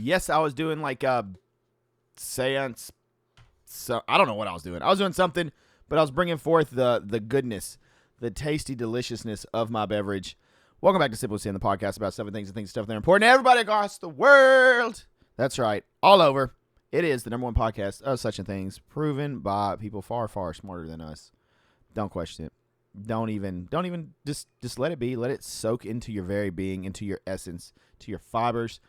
Yes, I was doing like a seance. So I don't know what I was doing. I was doing something, but I was bringing forth the goodness, the tasty deliciousness of my beverage. Welcome back to Sippin With Sin, the podcast about 7 things and things stuff that are important to everybody across the world. That's right, all over. It is the number one podcast of such and things, proven by people far, far smarter than us. Don't question it. Don't even just let it be. Let it soak into your very being, into your essence, to your fibers,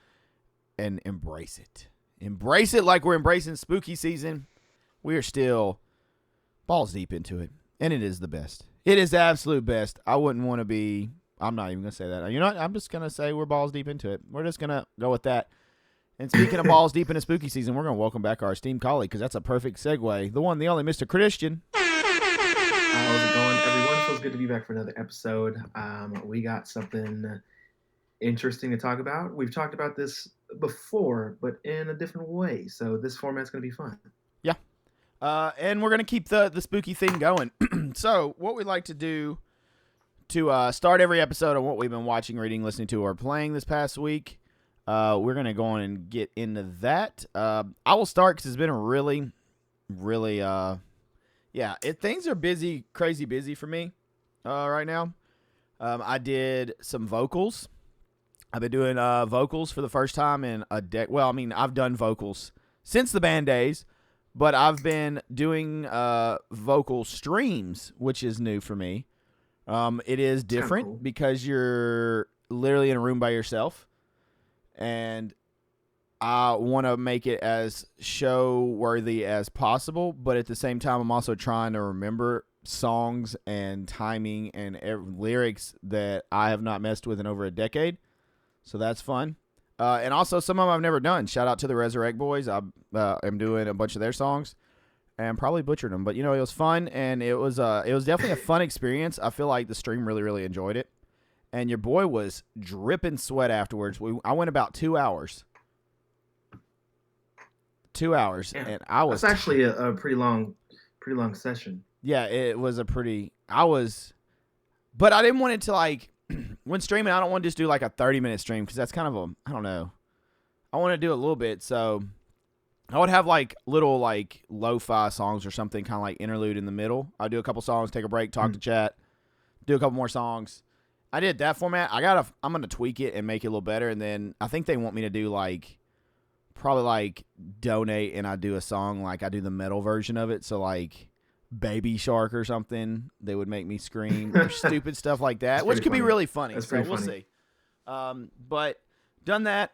and embrace it. Embrace it like we're embracing spooky season. We are still balls deep into it, and it is the best. It is the absolute best. I wouldn't want to be. I'm not even going to say that. You know what? I'm just going to say we're balls deep into it. We're just going to go with that. And speaking of balls deep into spooky season, we're going to welcome back our esteemed colleague, because that's a perfect segue. The one, the only, Mr. Christian. How's it going, everyone? Feels good to be back for another episode. We got something interesting to talk about. We've talked about this before, but in a different way. So this format's going to be fun. Yeah. And we're going to keep the spooky thing going. So what we'd like to do to start every episode on what we've been watching, reading, listening to, or playing this past week, we're going to go on and get into that. I will start because it's been a really, things are busy, crazy busy for me right now. I did some vocals. I've been doing vocals for the first time in a decade. Well, I mean, I've done vocals since the band days, but I've been doing vocal streams, which is new for me. It is different cool because you're literally in a room by yourself, and I want to make it as show-worthy as possible, but at the same time, I'm also trying to remember songs and timing and lyrics that I have not messed with in over a decade, so that's fun. And also, some of them I've never done. Shout out to the Resurrect Boys. I am doing a bunch of their songs and probably butchered them, but, you know, it was fun, and it was definitely a fun experience. I feel like the stream really enjoyed it, and your boy was dripping sweat afterwards. I went about 2 hours. 2 hours, yeah. And I was. That's actually a pretty long session. Yeah, it was but I didn't want it to, like, when streaming, I don't want to just do like a 30-minute stream, because that's kind of I don't know. I want to do a little bit, so I would have like little like lo-fi songs or something, kind of like interlude in the middle. I'd do a couple songs, take a break, talk to chat, do a couple more songs. I did that format. I'm gonna tweak it and make it a little better, and then I think they want me to do like probably like donate, and I do a song, like I do the metal version of it, so like Baby Shark or something. They would make me scream or stupid stuff like that, which could be really funny. That's so we'll see. But done that.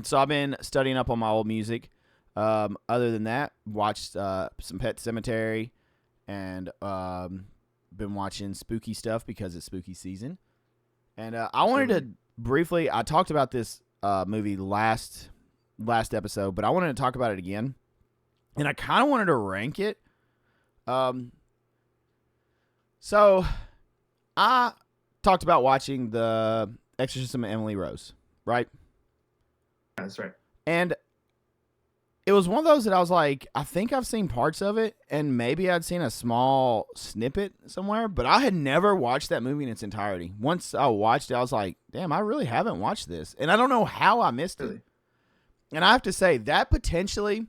So I've been studying up on my old music. Other than that, watched some Pet Sematary, and been watching spooky stuff because it's spooky season. And I wanted to briefly, I talked about this movie last episode, but I wanted to talk about it again, and I kind of wanted to rank it. So I talked about watching The Exorcism of Emily Rose, right? That's right. And it was one of those that I was like, I think I've seen parts of it, and maybe I'd seen a small snippet somewhere, but I had never watched that movie in its entirety. Once I watched it, I was like, damn, I really haven't watched this. And I don't know how I missed it. And I have to say, that potentially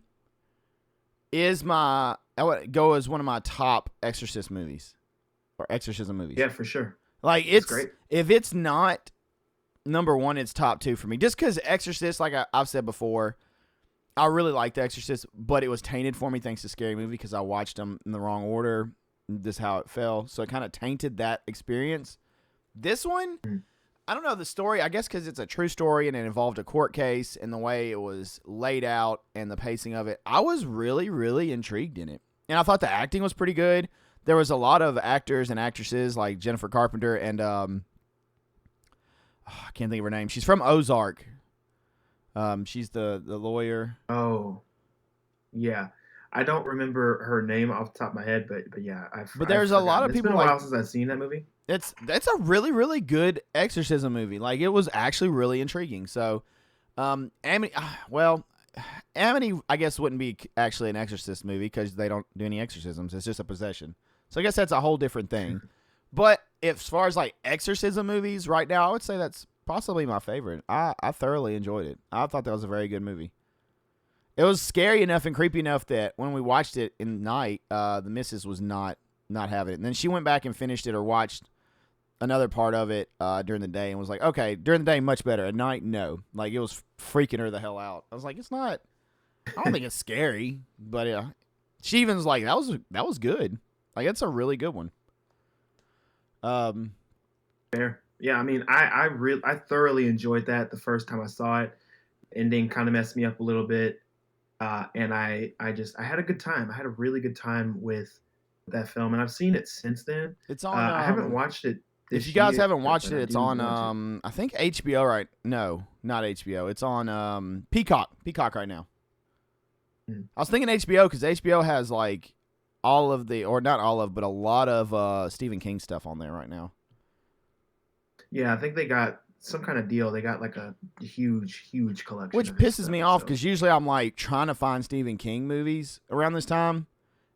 is I would go as one of my top exorcism movies. Yeah, for sure. Like, it's great. If it's not number one, it's top two for me. Just because Exorcist, like I've said before, I really liked The Exorcist, but it was tainted for me thanks to Scary Movie, because I watched them in the wrong order. This is how it fell. So it kind of tainted that experience. This one, I don't know the story, I guess because it's a true story and it involved a court case, and the way it was laid out and the pacing of it, I was really intrigued in it. And I thought the acting was pretty good. There was a lot of actors and actresses like Jennifer Carpenter and I can't think of her name. She's from Ozark. She's the lawyer. Oh, yeah. I don't remember her name off the top of my head, but yeah. There's a lot of people. It's been a while since I've seen that movie. That's a really good exorcism movie. Like, it was actually really intriguing. So, Amity, I guess wouldn't be actually an exorcist movie because they don't do any exorcisms. It's just a possession. So I guess that's a whole different thing. But as far as like exorcism movies right now, I would say that's possibly my favorite. I thoroughly enjoyed it. I thought that was a very good movie. It was scary enough and creepy enough that when we watched it in the night, the missus was not having it. And then she went back and finished it or watched another part of it during the day and was like, okay, during the day, much better. At night, no. Like, it was freaking her the hell out. I was like, it's not, I don't think it's scary. But she even was like, that was good. Like, it's a really good one. Fair. Yeah, I mean, I thoroughly enjoyed that the first time I saw it. Ending kind of messed me up a little bit. And I had a good time. I had a really good time with that film, and I've seen it since then. It's on. I haven't watched it this If you guys year, haven't watched but it, I it's do on. want to. I think HBO. Right? No, not HBO. It's on Peacock. Peacock right now. I was thinking HBO because HBO has like all of the, or not all of, but a lot of Stephen King stuff on there right now. Yeah, I think they got some kind of deal. They got like a huge collection. Which of his pisses stuff, me off so. because usually I'm like trying to find Stephen King movies around this time,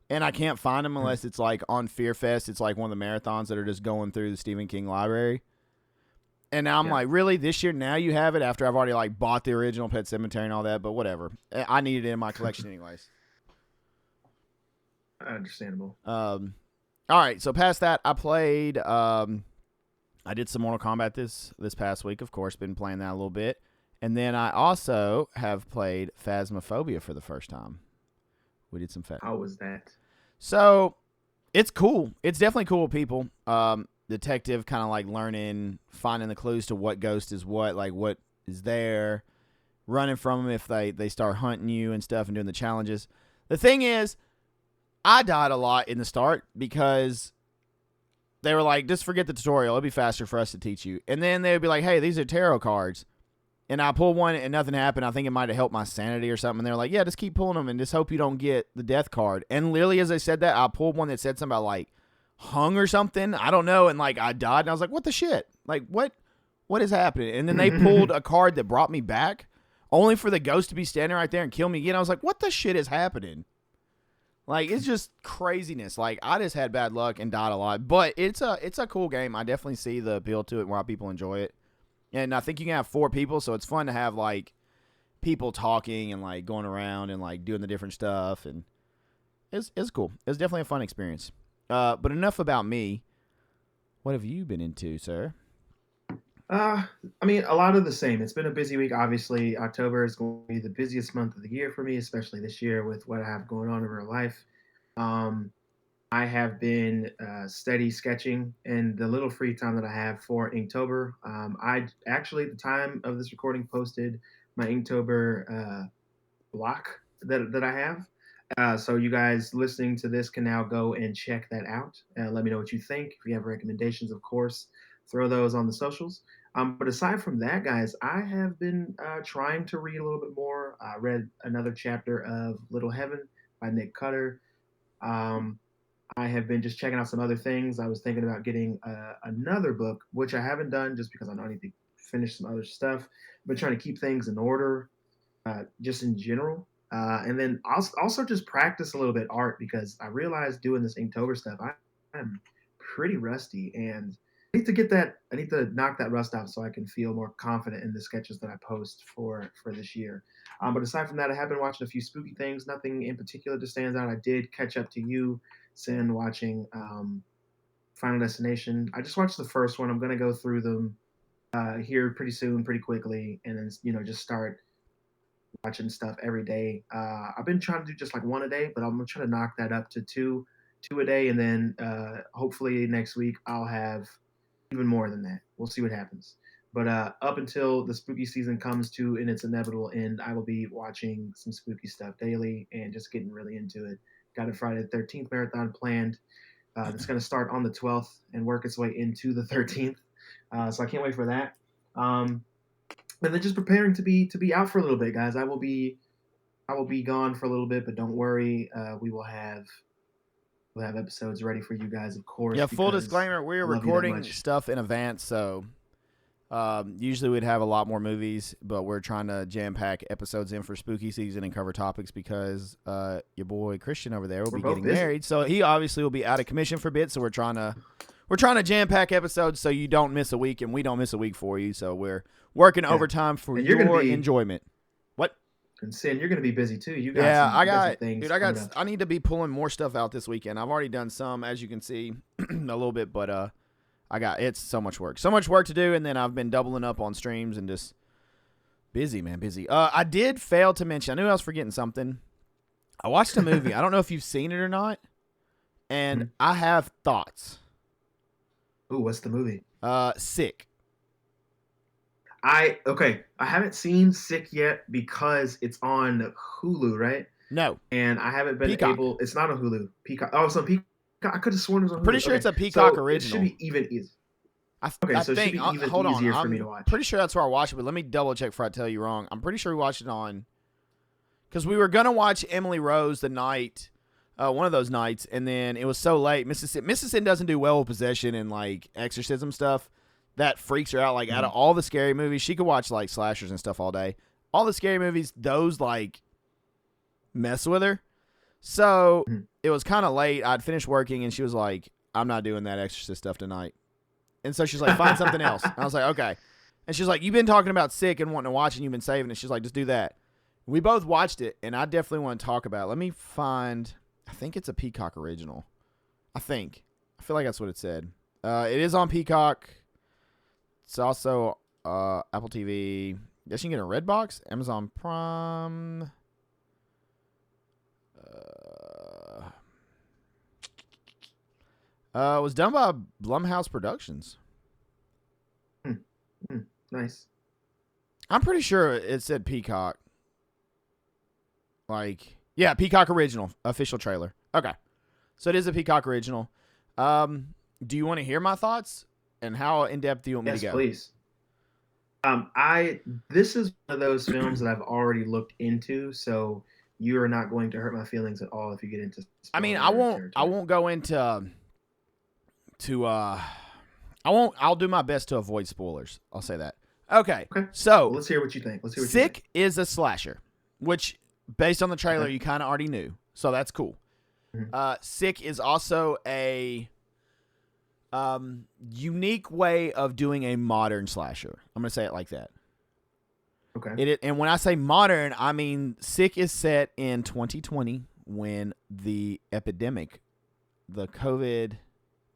and I can't find them unless it's like on Fear Fest. It's like one of the marathons that are just going through the Stephen King library. And now I'm like, really? This year now you have it after I've already like bought the original Pet Sematary and all that, but whatever. I need it in my collection anyways. Understandable. All right, so past that, I played I did some Mortal Kombat this past week, of course, been playing that a little bit. And then I also have played Phasmophobia for the first time. We did some How was that? So, it's cool. It's definitely cool with people. Detective kind of like learning, finding the clues to what ghost is what, like what is there, running from them if they start hunting you and stuff and doing the challenges. The thing is, I died a lot in the start because they were like, just forget the tutorial. It'll be faster for us to teach you. And then they would be like, hey, these are tarot cards. And I pulled one and nothing happened. I think it might have helped my sanity or something. And they're like, yeah, just keep pulling them and just hope you don't get the death card. And literally as they said that, I pulled one that said something about like hung or something. I don't know. And like I died and I was like, what the shit? Like what is happening? And then they pulled a card that brought me back only for the ghost to be standing right there and kill me again. I was like, what the shit is happening? Like, it's just craziness. Like, I just had bad luck and died a lot. But it's a cool game. I definitely see the appeal to it and why people enjoy it. And I think you can have 4 people, so it's fun to have, like, people talking and, like, going around and, like, doing the different stuff. And it's cool. It's definitely a fun experience. But enough about me. What have you been into, sir? I mean, a lot of the same. It's been a busy week. Obviously, October is going to be the busiest month of the year for me, especially this year with what I have going on in real life. I have been steady sketching in the little free time that I have for Inktober. I actually, at the time of this recording, posted my Inktober block that I have. So you guys listening to this can now go and check that out. Let me know what you think. If you have recommendations, of course, throw those on the socials. But aside from that, guys, I have been trying to read a little bit more. I read another chapter of Little Heaven by Nick Cutter. I have been just checking out some other things. I was thinking about getting another book, which I haven't done just because I know I need to finish some other stuff. I've been trying to keep things in order, just in general. And then also just practice a little bit art because I realized doing this Inktober stuff, I'm pretty rusty and I need to get that. I need to knock that rust out so I can feel more confident in the sketches that I post for this year. But aside from that, I have been watching a few spooky things. Nothing in particular that stands out. I did catch up to you, Sin, watching Final Destination. I just watched the first one. I'm gonna go through them here pretty soon, pretty quickly, and then just start watching stuff every day. I've been trying to do just like one a day, but I'm gonna try to knock that up to two a day, and then hopefully next week I'll have even more than that. We'll see what happens. But up until the spooky season comes to in its inevitable end, I will be watching some spooky stuff daily and just getting really into it. Got a Friday the 13th marathon planned. That's going to start on the 12th and work its way into the 13th. So I can't wait for that. And then just preparing to be out for a little bit, guys. I will be gone for a little bit, but don't worry. We'll have episodes ready for you guys, of course. Yeah, full disclaimer, we're recording stuff in advance, so usually we'd have a lot more movies, but we're trying to jam-pack episodes in for spooky season and cover topics because your boy Christian over there will be getting married, so he obviously will be out of commission for a bit, so we're trying to we're trying to jam pack episodes so you don't miss a week and we don't miss a week for you. So we're working overtime for your enjoyment. What? And Sin, you're gonna be busy too. You got some things. Dude, I need to be pulling more stuff out this weekend. I've already done some, as you can see, a little bit, but it's so much work to do, and then I've been doubling up on streams and just busy, man, busy. I did fail to mention. I knew I was forgetting something. I watched a movie. I don't know if you've seen it or not, and I have thoughts. Ooh, what's the movie? Sick. I haven't seen Sick yet because it's on Hulu, right? No. And I haven't been able. It's not on Hulu. Peacock. Oh, it's on Peacock. I could have sworn it was on Hulu. Pretty sure it's a Peacock original. It should be even easier. I think, it should be even easier for me to watch. Pretty sure that's where I watched it, but let me double check before I tell you wrong. I'm pretty sure we watched it on, because we were gonna watch Emily Rose the night, one of those nights, and then it was so late. Mrs. Sin doesn't do well with possession and like exorcism stuff. That freaks her out. Like out of all the scary movies, she could watch like slashers and stuff all day. All the scary movies, those like mess with her. So it was kind of late. I'd finished working, and she was like, "I'm not doing that exorcist stuff tonight." And so she's like, "Find something else." And I was like, "Okay." And she's like, "You've been talking about Sick and wanting to watch, and you've been saving it." She's like, "Just do that." We both watched it, and I definitely want to talk about it. Let me find. I think it's a Peacock original. I feel like that's what it said. It is on Peacock. It's also Apple TV. Guess you can get a Redbox, Amazon Prime. It was done by Blumhouse Productions. Nice. I'm pretty sure it said Peacock. Like, yeah, Peacock original official trailer. Okay, so it is a Peacock original. Do you want to hear my thoughts and how in depth do you want me to go? Yes, please. This is one of those films that I've already looked into, so you are not going to hurt my feelings at all if you get into. I mean, I won't go into. I'll do my best to avoid spoilers. I'll say that. Okay. So let's hear what you think. Sick is a slasher, which based on the trailer you kind of already knew. So that's cool. Sick is also a unique way of doing a modern slasher. I'm going to say it like that. Okay. And when I say modern, I mean Sick is set in 2020 when the epidemic, the COVID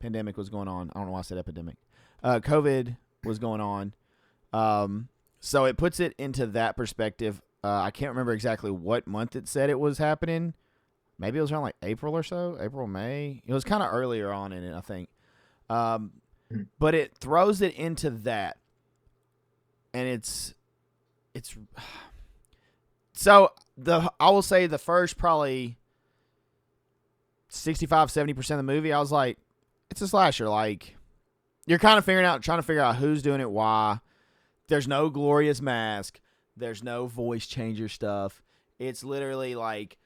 pandemic was going on. I don't know why I said epidemic. COVID was going on. So it puts it into that perspective. I can't remember exactly what month it said it was happening. Maybe it was around like April or so. April, May. It was kind of earlier on in it, I think. But it throws it into that. And it's so I will say the first probably 65-70% of the movie, I was like, it's a slasher. Like, you're kind of trying to figure out who's doing it, why. There's no glorious mask. There's no voice changer stuff. It's literally like,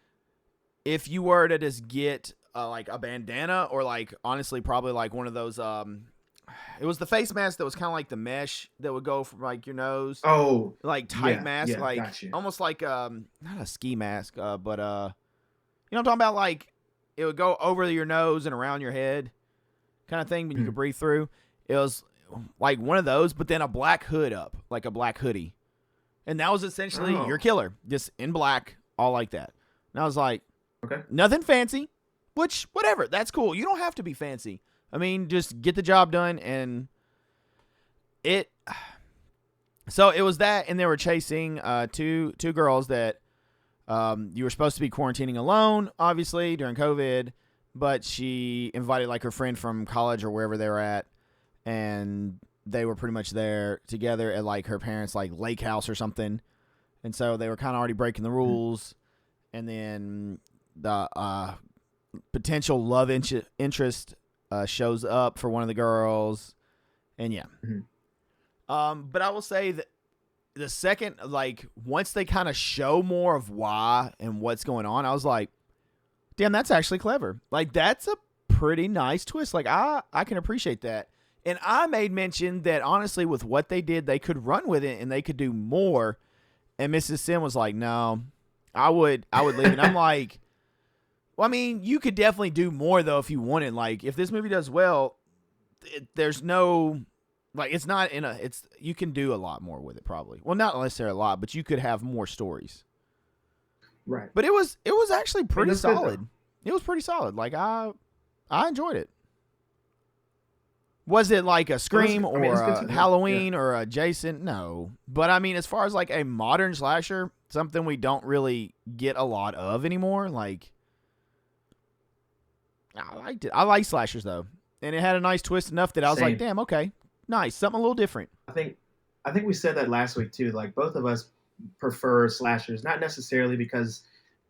if you were to just get like a bandana or like, honestly, probably like one of those, it was the face mask that was kind of like the mesh that would go from like your nose. Oh, like tight mask, yeah, like gotcha. Almost like, not a ski mask, but, you know what I'm talking about? Like, it would go over your nose and around your head kind of thing, but you could breathe through. It was like one of those, but then a black hood up, like a black hoodie. And that was essentially your killer, just in black, all like that. And I was like, nothing fancy, which, whatever, that's cool. You don't have to be fancy. I mean, just get the job done. And so it was that, and they were chasing two girls that you were supposed to be quarantining alone, obviously, during COVID, but she invited like her friend from college or wherever they were at, and they were pretty much there together at like her parents' like lake house or something. And so they were kind of already breaking the rules. And then the potential love interest shows up for one of the girls. And yeah. But I will say that the second, like, once they kind of show more of why and what's going on, I was like, damn, that's actually clever. Like, that's a pretty nice twist. Like, I can appreciate that. And I made mention that, honestly, with what they did, they could run with it and they could do more. And Mrs. Sin was like, no, I would leave it. And I'm like, well, I mean, you could definitely do more, though, if you wanted. Like, if this movie does well, there's no like it's not in a it's you can do a lot more with it probably. Well, not necessarily a lot, but you could have more stories. Right. But it was actually pretty that's good, solid. It was pretty solid. Like I enjoyed it. Was it like a Scream or a Halloween or a Jason? No. But I mean, as far as like a modern slasher, something we don't really get a lot of anymore, like I liked it. I like slashers though. And it had a nice twist enough that I was like, damn, okay. Nice. Something a little different. I think we said that last week too. Like both of us prefer slashers, not necessarily because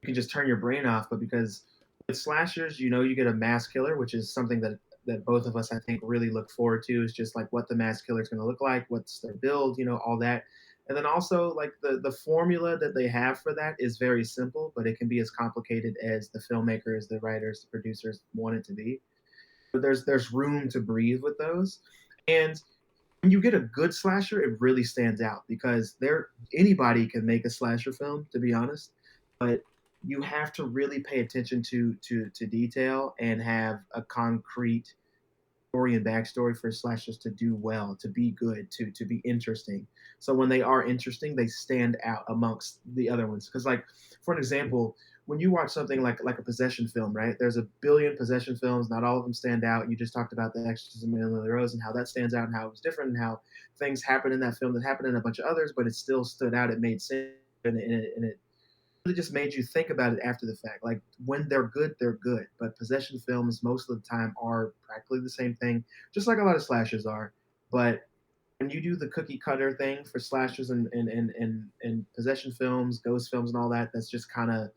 you can just turn your brain off, but because with slashers, you get a mass killer, which is something that both of us I think really look forward to. Is just like what the mass killer is going to look like, what's their build, all that. And then also like the formula that they have for that is very simple, but it can be as complicated as the filmmakers, the writers, the producers want it to be. But there's room to breathe with those. And when you get a good slasher, it really stands out because anybody can make a slasher film, to be honest. But you have to really pay attention to detail and have a concrete story and backstory for slashers to do well, to be good, to be interesting. So when they are interesting, they stand out amongst the other ones. Because like, for an example, when you watch something like a possession film, right? There's a billion possession films. Not all of them stand out. You just talked about The Exorcism of Emily Rose and how that stands out and how it was different and how things happened in that film that happened in a bunch of others, but it still stood out. It made sense and it really just made you think about it after the fact. Like when they're good, they're good. But possession films most of the time are practically the same thing, just like a lot of slashers are. But when you do the cookie cutter thing for slashers and possession films, ghost films, and all that, that's just kind of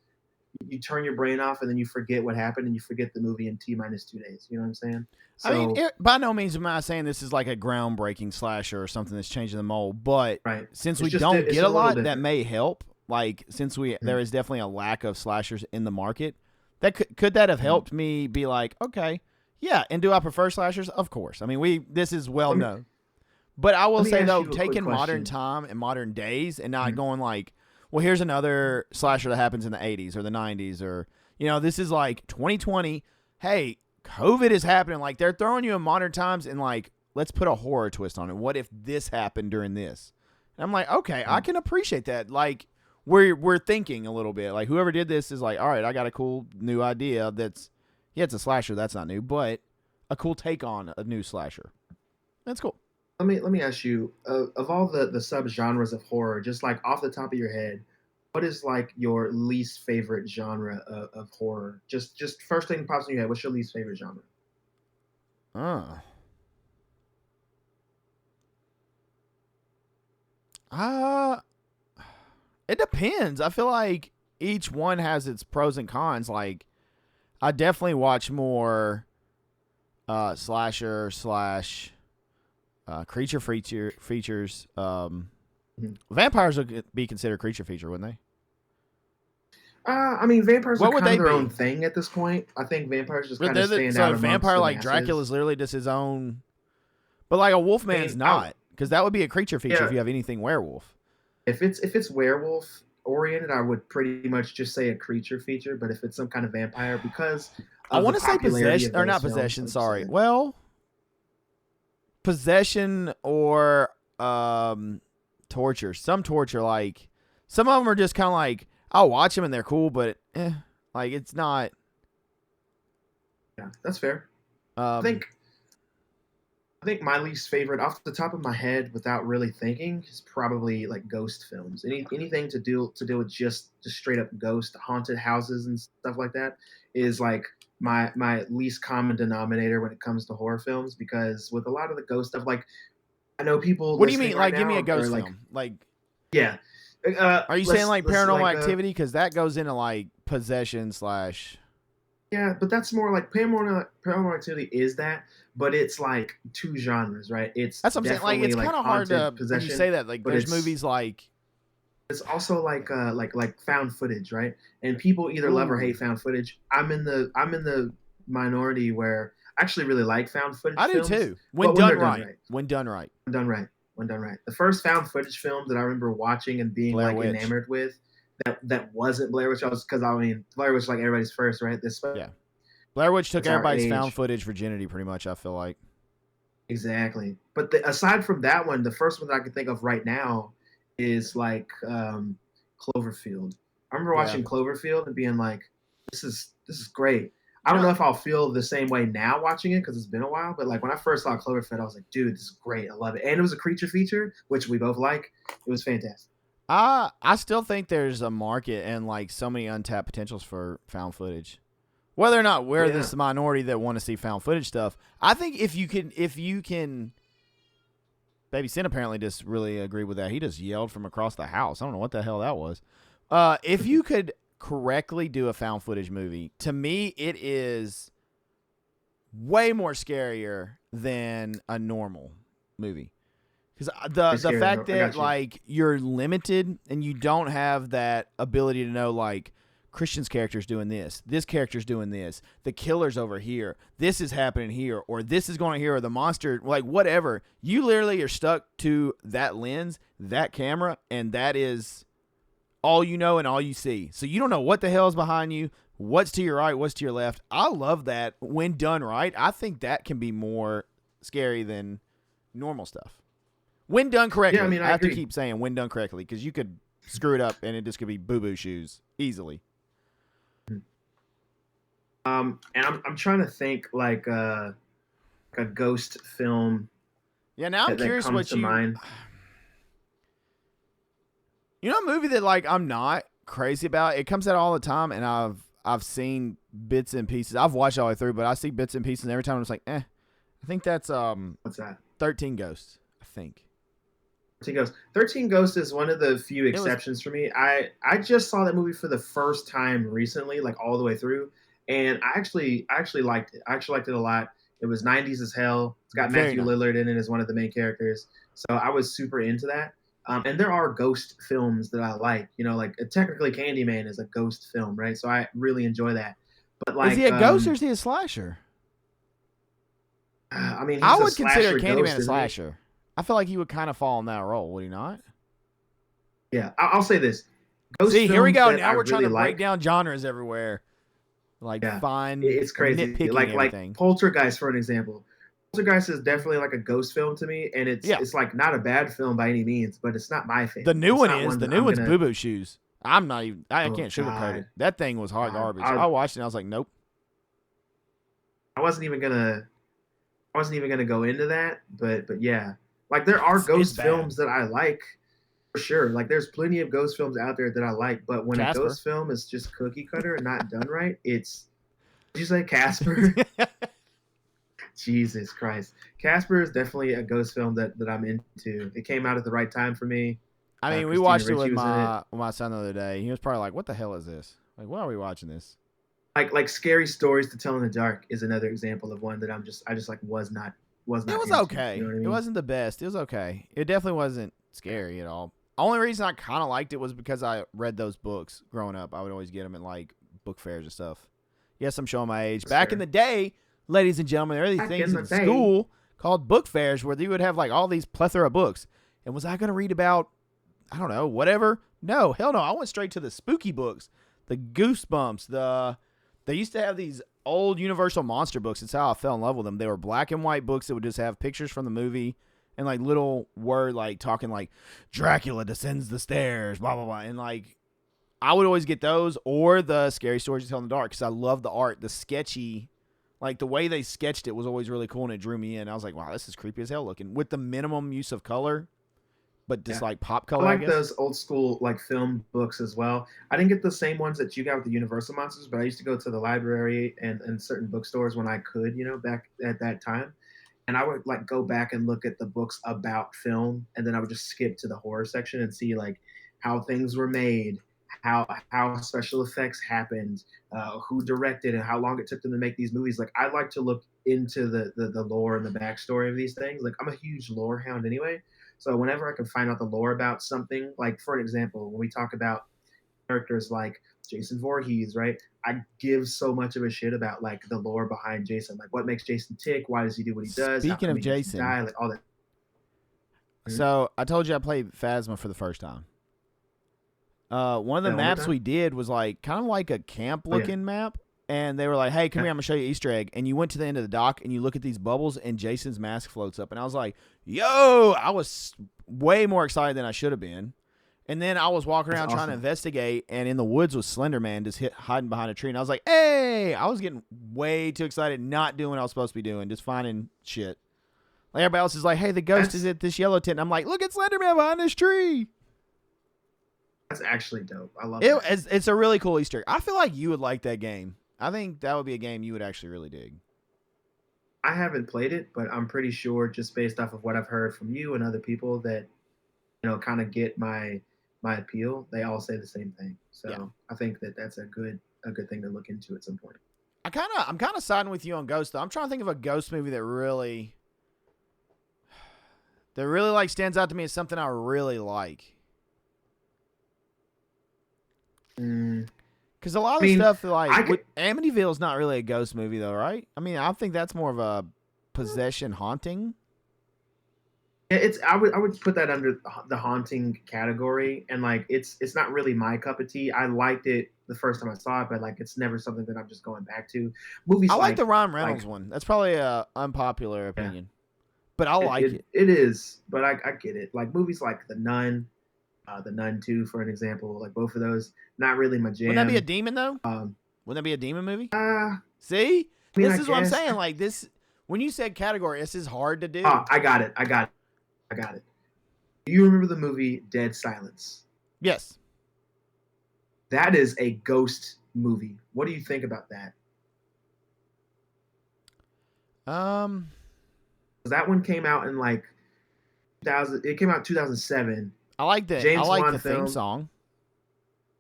you turn your brain off and then you forget what happened and you forget the movie in T-2 days. You know what I'm saying? So, I mean, by no means am I saying this is like a groundbreaking slasher or something that's changing the mold, but since we don't get a lot, that may help. Like since there is definitely a lack of slashers in the market, that could that have helped me be like, okay, yeah. And do I prefer slashers? Of course. I mean, this is well known. But I will say though, taking modern time and modern days and not going like, well, here's another slasher that happens in the 80s or the 90s or this is like 2020. Hey, COVID is happening. Like they're throwing you in modern times and like, let's put a horror twist on it. What if this happened during this? And I'm like, okay, I can appreciate that. Like we're thinking a little bit. Like whoever did this is like, all right, I got a cool new idea. It's a slasher. That's not new, but a cool take on a new slasher. That's cool. Let me ask you, of all the subgenres of horror, just like off the top of your head, what is like your least favorite genre of horror? Just first thing that pops in your head. What's your least favorite genre? It depends. I feel like each one has its pros and cons. Like, I definitely watch more slasher / creature features. Vampires would be considered creature feature, wouldn't they? I mean, vampires are kind of their own thing at this point. I think vampires just kind of stand out. So a vampire like Dracula is literally just his own. But like a Wolfman's not, because that would be a creature feature if you have anything werewolf. If it's werewolf oriented, I would pretty much just say a creature feature. But if it's some kind of vampire, because I want to say possession or not possession. Sorry, well, possession or torture. Some torture, like some of them are just kind of like I'll watch them and they're cool, but like it's not. Yeah, that's fair. I think my least favorite, off the top of my head, without really thinking, is probably like ghost films. Anything to deal with just straight up ghost, haunted houses and stuff like that is like my least common denominator when it comes to horror films. Because with a lot of the ghost stuff, like I know people. What do you mean? Like, give me a ghost film. Like, yeah. Are you saying like Paranormal Activity? Because that goes into like possession / Yeah, but that's more like Paranormal Activity is that, but it's like two genres, right? That's what I'm saying. Like it's kind of hard to when you say that. Like there's movies like it's also like found footage, right? And people either love or hate found footage. I'm in the minority where I actually really like found footage. I do too. When done right. The first found footage film that I remember watching and being Blair Witch. Enamored with. That wasn't Blair Witch. Because I mean Blair Witch like everybody's first, right? Blair Witch took everybody's found footage virginity pretty much. I feel like Exactly. But aside from that one, the first one that I can think of right now is like Cloverfield. I remember Yeah. watching Cloverfield and being like, this is great. I You don't know, know if I'll feel the same way now watching it because it's been a while, but like when I first saw Cloverfield, I was like, dude, this is great. I love it. And it was a creature feature, which we both like. It was fantastic. I still think there's a market and like so many untapped potentials for found footage. Whether or not Oh we're yeah. this minority that want to see found footage stuff, I think if you can, Baby Sin apparently just really agreed with that. He just yelled from across the house. I don't know what the hell that was. If you could correctly do a found footage movie, to me it is way more scarier than a normal movie. Because the Scary. fact I that got you. like you're limited and you don't have that ability to know like Christian's character's doing this character's doing this, the killer's over here, this is happening here, or this is going here, or the monster, like whatever. You literally are stuck to that lens, that camera, and that is all you know and all you see. So you don't know what the hell is behind you, what's to your right, what's to your left. I love that when done right. I think that can be more scary than normal stuff. When done Yeah, I correctly. mean, I I have to agree. keep saying when done correctly because you could screw it up and it just could be boo boo shoes easily. And I'm trying to think like a ghost film Yeah, now I'm that curious comes what to mind. you know a movie that like I'm not crazy about. It comes out all the time and I've seen bits and pieces. I've watched all the way through, but I see bits and pieces and every time I'm just like, I think that's What's that? 13 Ghosts, I think. 13 Ghosts. 13 Ghosts is one of the few It was exceptions for me. I just saw that movie for the first time recently, like all the way through, and I actually liked it. I actually liked it a lot. It was 90s as hell. It's got very Matthew nice. Lillard in it as one of the main characters, so I was super into that. And there are ghost films that I like. You know, like technically Candyman is a ghost film, right? So I really enjoy that. But Is he like, a ghost or is he a slasher? I mean, I he's a would consider slasher Candyman ghost, a isn't he? slasher. I feel like he would kind of fall in that role, would he not? Yeah, I'll say this: ghost See, here we films go. that I Now we're trying really to break like. down genres everywhere, like Yeah, fine it's crazy. nitpicking Like everything. Poltergeist, for an example. Poltergeist is definitely like a ghost film to me, and it's Yeah, it's like not a bad film by any means, but it's not my the favorite. new It's one not is one the that new I'm one's gonna. Boo Boo Shoes. I'm not even. I Oh can't sugarcoat it. God, That thing was hot God, garbage. I watched it. and I was like, nope. I wasn't even gonna. I wasn't even gonna go into that, but yeah, like there are It's ghost bad. films that I like for sure. Like there's plenty of ghost films out there that I like, but when a Casper. ghost film is just cookie cutter and not done right, it's. Did you say Casper? Jesus Christ. Casper is definitely a ghost film that I'm into. It came out at the right time for me. I mean, we Christina watched it Ricci was in it. with my son the other day. He was probably like, "What the hell is this? Like, why are we watching this?" Like scary stories to tell in the dark is another example of one that I just like was not It was into. You know okay. what I It mean? wasn't the best. It was okay. It definitely wasn't scary at all. Only reason I kind of liked it was because I read those books growing up. I would always get them at like book fairs and stuff. Yes, I'm showing my age. That's Back in fair. the day, ladies and gentlemen, there were these Back things in the in day. school called book fairs where you would have like all these plethora of books. And was I going to read about, I don't know, whatever? No, hell no. I went straight to the spooky books, the Goosebumps, they used to have these old Universal Monster books. It's how I fell in love with them. They were black and white books that would just have pictures from the movie and like little word like talking like Dracula descends the stairs, blah blah blah, and like I would always get those or the scary stories to tell in the dark because I love the art, the sketchy, like the way they sketched it was always really cool and it drew me in. I was like, wow, this is creepy as hell looking with the minimum use of color, but just Yeah. like pop I color, I like guess. those old school like film books as well. I didn't get the same ones that you got with the Universal Monsters, but I used to go to the library and certain bookstores when I could, back at that time. And I would like go back and look at the books about film, and then I would just skip to the horror section and see like how things were made, how special effects happened, who directed, and how long it took them to make these movies. Like I like to look into the lore and the backstory of these things. Like I'm a huge lore hound anyway, so whenever I can find out the lore about something, like for an example, when we talk about characters like Jason Voorhees, right? I give so much of a shit about like the lore behind Jason, like what makes Jason tick, why does he do what he does, how Speaking come of he doesn't Jason, die, like all that. Mhm. so I told you I played Phasma for the first time. One of the That one more maps time? we did was like kind of like a camp Oh yeah, looking map. and they were like, "Hey, come Yeah. here, I'm gonna show you an Easter egg." And you went to the end of the dock, and you look at these bubbles, and Jason's mask floats up, and I was like, "Yo!" I was way more excited than I should have been. And then I was walking That's around trying to awesome. investigate, and in the woods was Slender Man just hiding behind a tree. And I was like, "Hey!" I was getting way too excited, not doing what I was supposed to be doing, just finding shit. Like everybody else is like, "Hey, the ghost is at this yellow tent." And I'm like, "Look at Slender Man behind this tree." That's actually dope. I love that. It's a really cool Easter egg. I feel like you would like that game. I think that would be a game you would actually really dig. I haven't played it, but I'm pretty sure, just based off of what I've heard from you and other people that kind of get my appeal, they all say the same thing. So Yeah. I think that that's a good thing to look into at some point. I'm kind of siding with you on Ghost though. I'm trying to think of a Ghost movie that really like stands out to me as something I really like. Because a lot of the stuff like Amityville is not really a ghost movie though, right? I mean, I think that's more of a possession haunting. I would put that under the haunting category, and like it's not really my cup of tea. I liked it the first time I saw it, but like it's never something that I'm just going back to. Movies I like the Ryan Reynolds one. That's probably a unpopular opinion, but I like it. It is, but I get it. Like movies like The Nun 2, for an example, like both of those, not really my jam. Wouldn't that be a demon though? Wouldn't that be a demon movie? See, this is what I'm saying. Like this, when you said category, this is hard to do. I got it. Do you remember the movie Dead Silence? Yes. That is a ghost movie. What do you think about that? That one came out in like 2000. It came out in 2007. I like that. I like the theme song.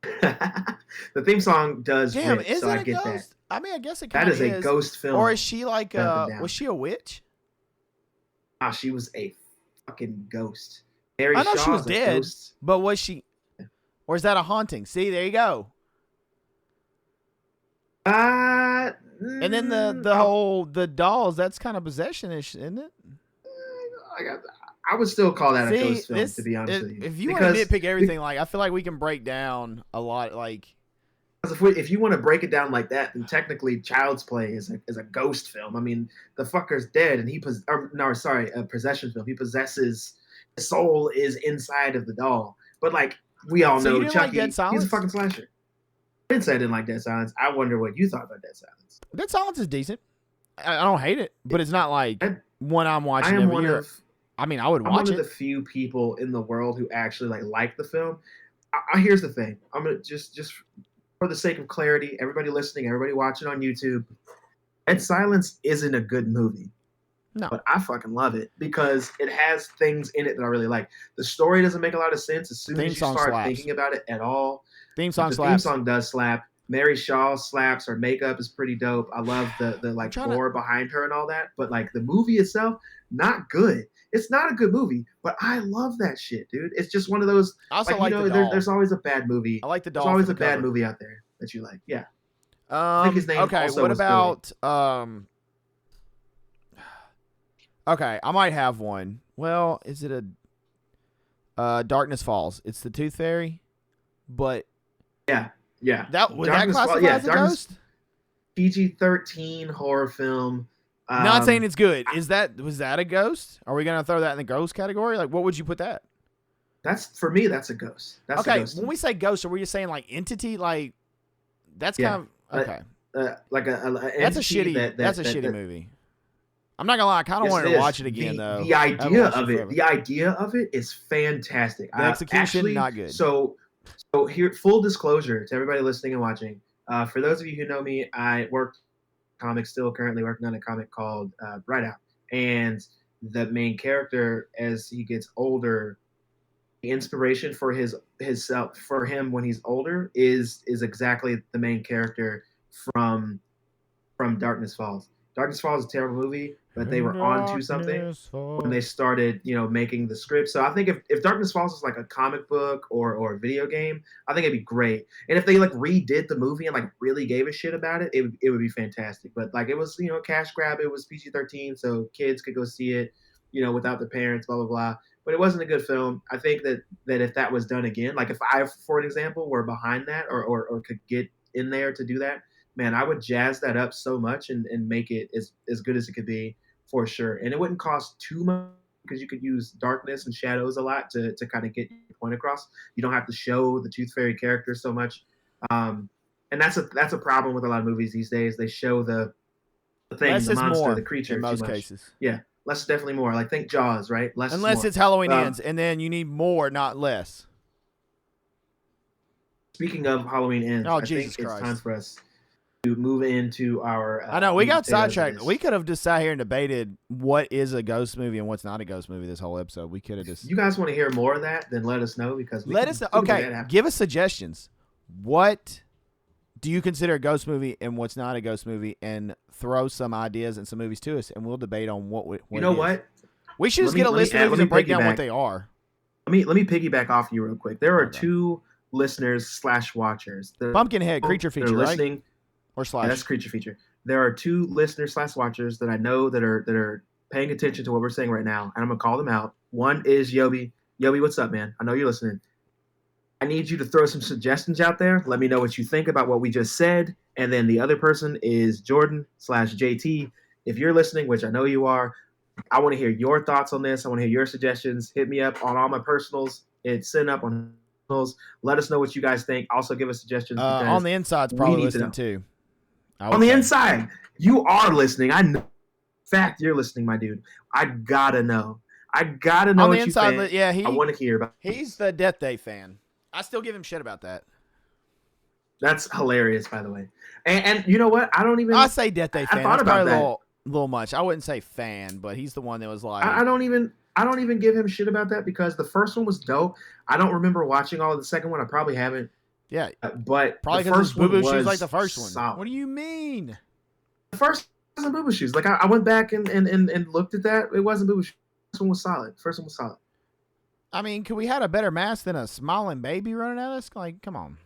The theme song does. Damn, rip, is so it I get ghost? that. I mean, I guess it kind of is. That is a ghost film. Or is she like was she a witch? She was a fucking ghost. I know she was dead, but was she? Or is that a haunting? See, there you go. And then the dolls, that's kind of possession-ish, isn't it? I would still call that a ghost film, to be honest with you. If you want to nitpick everything, like I feel like we can break down a lot. Like, if you want to break it down like that, then technically Child's Play is a ghost film. I mean, the fucker's dead, and a possession film. He possesses. His soul is inside of the doll. But like we all know, Chucky, he's a fucking slasher. I didn't say I didn't like Dead Silence. I wonder what you thought about Dead Silence. Dead Silence is decent. I don't hate it, but it's not like one I'm watching every year. I mean, I would watch it. I'm one of the few people in the world who actually like the film. Here's the thing. I'm gonna just for the sake of clarity, everybody listening, everybody watching on YouTube, Dead Silence isn't a good movie. No. But I fucking love it because it has things in it that I really like. The story doesn't make a lot of sense as soon as you start thinking about it at all. Theme song slaps. The theme song does slap. Mary Shaw slaps. Her makeup is pretty dope. I love the like lore behind her and all that. But like the movie itself, not good. It's not a good movie, but I love that shit, dude. It's just one of those. I also like the doll. There's always a bad movie. I like the doll. There's always a bad movie out there that you like. Yeah. I think his name. Okay. What about Okay, I might have one. Well, is it a Darkness Falls? It's the Tooth Fairy, but yeah. That classified as a ghost? PG-13 horror film. Not saying it's good. Was that a ghost? Are we gonna throw that in the ghost category? Like, what would you put that? For me. That's a ghost. That's okay. A ghost when we say ghost, are we just saying like entity? Like, that's kind of okay. Like that's a shitty. That's a shitty movie. I'm not gonna lie. I kind of wanted to watch it again though. The idea of it is fantastic. The execution not good. So here, full disclosure to everybody listening and watching. For those of you who know me, I worked comics, still currently working on a comic called Bright Out, and the main character as he gets older, the inspiration for him when he's older is exactly the main character from Darkness Falls. Darkness Falls is a terrible movie, but they were onto something when they started, making the script. So I think if Darkness Falls is like a comic book or a video game, I think it'd be great. And if they like redid the movie and like really gave a shit about it, it would be fantastic. But like it was, cash grab. It was PG-13, so kids could go see it, without the parents, blah blah blah. But it wasn't a good film. I think that if that was done again, like if I, for an example, were behind that or could get in there to do that, man, I would jazz that up so much and make it as good as it could be for sure. And it wouldn't cost too much because you could use darkness and shadows a lot to kind of get your point across. You don't have to show the Tooth Fairy character so much. Um, and that's a problem with a lot of movies these days. They show the thing, Less the is monster, more the creature in too most much. cases. Yeah, less is definitely more. Like think Jaws, right? Less is Unless more. it's Halloween Ends, and then you need more, not less. Speaking of Halloween Ends, Oh, I Jesus think it's time Christ. for us to move into our. I know, we meat and got potatoes of sidetracked. this. We could have just sat here and debated what is a ghost movie and what's not a ghost movie this whole episode. We could have just. You guys want to hear more of that? Then let us know because Let us know. Okay, give us suggestions. What do you consider a ghost movie and what's not a ghost movie? And throw some ideas and some movies to us, and we'll debate on what you know it is. what? We should just get a list of movies and break down what they are. Let me piggyback off you real quick. There are two listeners / watchers. Pumpkinhead creature feature, listening, right? Or slash. Yeah, that's creature feature. There are two listeners / watchers that I know that are paying attention to what we're saying right now, and I'm gonna call them out. One is Yobi. Yobi, what's up, man? I know you're listening. I need you to throw some suggestions out there. Let me know what you think about what we just said. And then the other person is Jordan / JT. If you're listening, which I know you are, I want to hear your thoughts on this. I want to hear your suggestions. Hit me up on all my personals. It's sitting up on personals. Let us know what you guys think. Also, give us suggestions. On the inside's probably listening too. On the inside, you are listening. I know. In fact, you're listening, my dude. I gotta know. I gotta know what you think. Yeah, I want to hear about. He's the Death Day fan. I still give him shit about that. That's hilarious, by the way. And you know what? I say Death Day fan. I thought about that. A little much. I wouldn't say fan, but he's the one that was like. I don't even give him shit about that because the first one was dope. I don't remember watching all of the second one. I probably haven't. Yeah, but probably the first one was like the first one. Solid. What do you mean? The first wasn't Boo Boo Shoes. Like I went back and looked at that. It wasn't Boo Boo Shoes. First one was solid. First one was solid. I mean, could we had a better mask than a smiling baby running at us? Like, come on.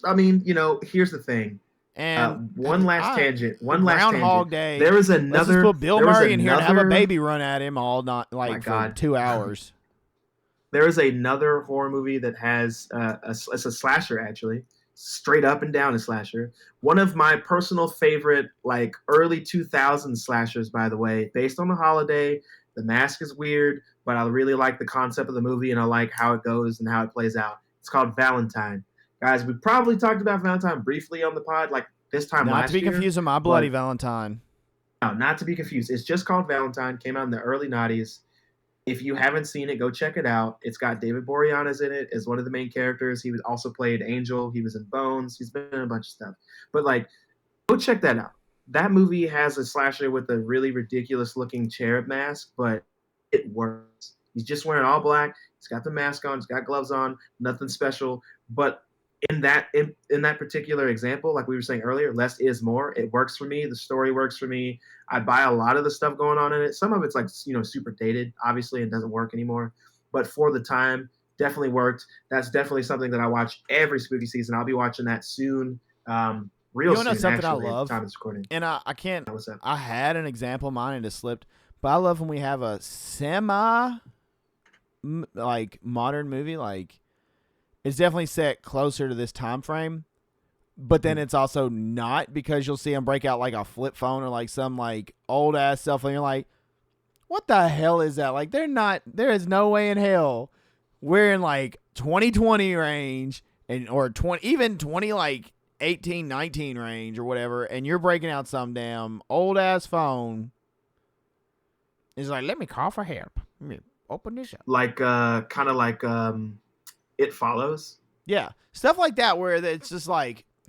I mean, here's the thing. And one last tangent. Groundhog Day. There is another. Let's just put Bill Murray in here and have a baby run at him all night, for 2 hours. There is another horror movie that has it's a slasher actually, straight up and down a slasher. One of my personal favorite, early 2000s slashers, by the way, based on the holiday. The mask is weird, but I really like the concept of the movie and I like how it goes and how it plays out. It's called Valentine. Guys, we probably talked about Valentine briefly on the pod, this time last year. Not to be confused with My Bloody Valentine. No, not to be confused. It's just called Valentine. Came out in the early 90s. If you haven't seen it, go check it out. It's got David Boreanaz in it as one of the main characters. He was also played Angel. He was in Bones. He's been in a bunch of stuff. But, go check that out. That movie has a slasher with a really ridiculous-looking cherub mask, but it works. He's just wearing all black. He's got the mask on. He's got gloves on. Nothing special. But in that particular example, like we were saying earlier, less is more. It works for me. The story works for me. I buy a lot of the stuff going on in it. Some of it's super dated, obviously, and doesn't work anymore. But for the time, definitely worked. That's definitely something that I watch every spooky season. I'll be watching that soon. Real soon, something actually, I love, time it's recording. And I can't. I had an example of mine and it slipped, but I love when we have a modern movie. It's definitely set closer to this time frame, but then it's also not, because you'll see them break out a flip phone or some old ass cell phone. You're like, what the hell is that? They're not. There is no way in hell we're in 2020 range or 18, 19 range or whatever, and you're breaking out some damn old ass phone. It's let me call for help. Let me open this up. Kind of like It Follows. Yeah, stuff like that where it's just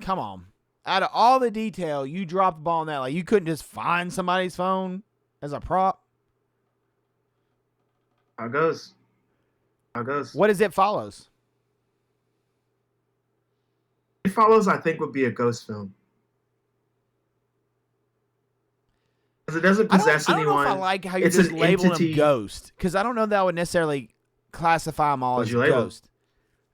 come on. Out of all the detail, you dropped the ball on that. You couldn't just find somebody's phone as a prop. How it goes. What is It Follows? It Follows, I think, would be a ghost film. Because it doesn't possess anyone. I don't know if I like how you just labeled him ghost, because I don't know that I would necessarily classify them all as ghost.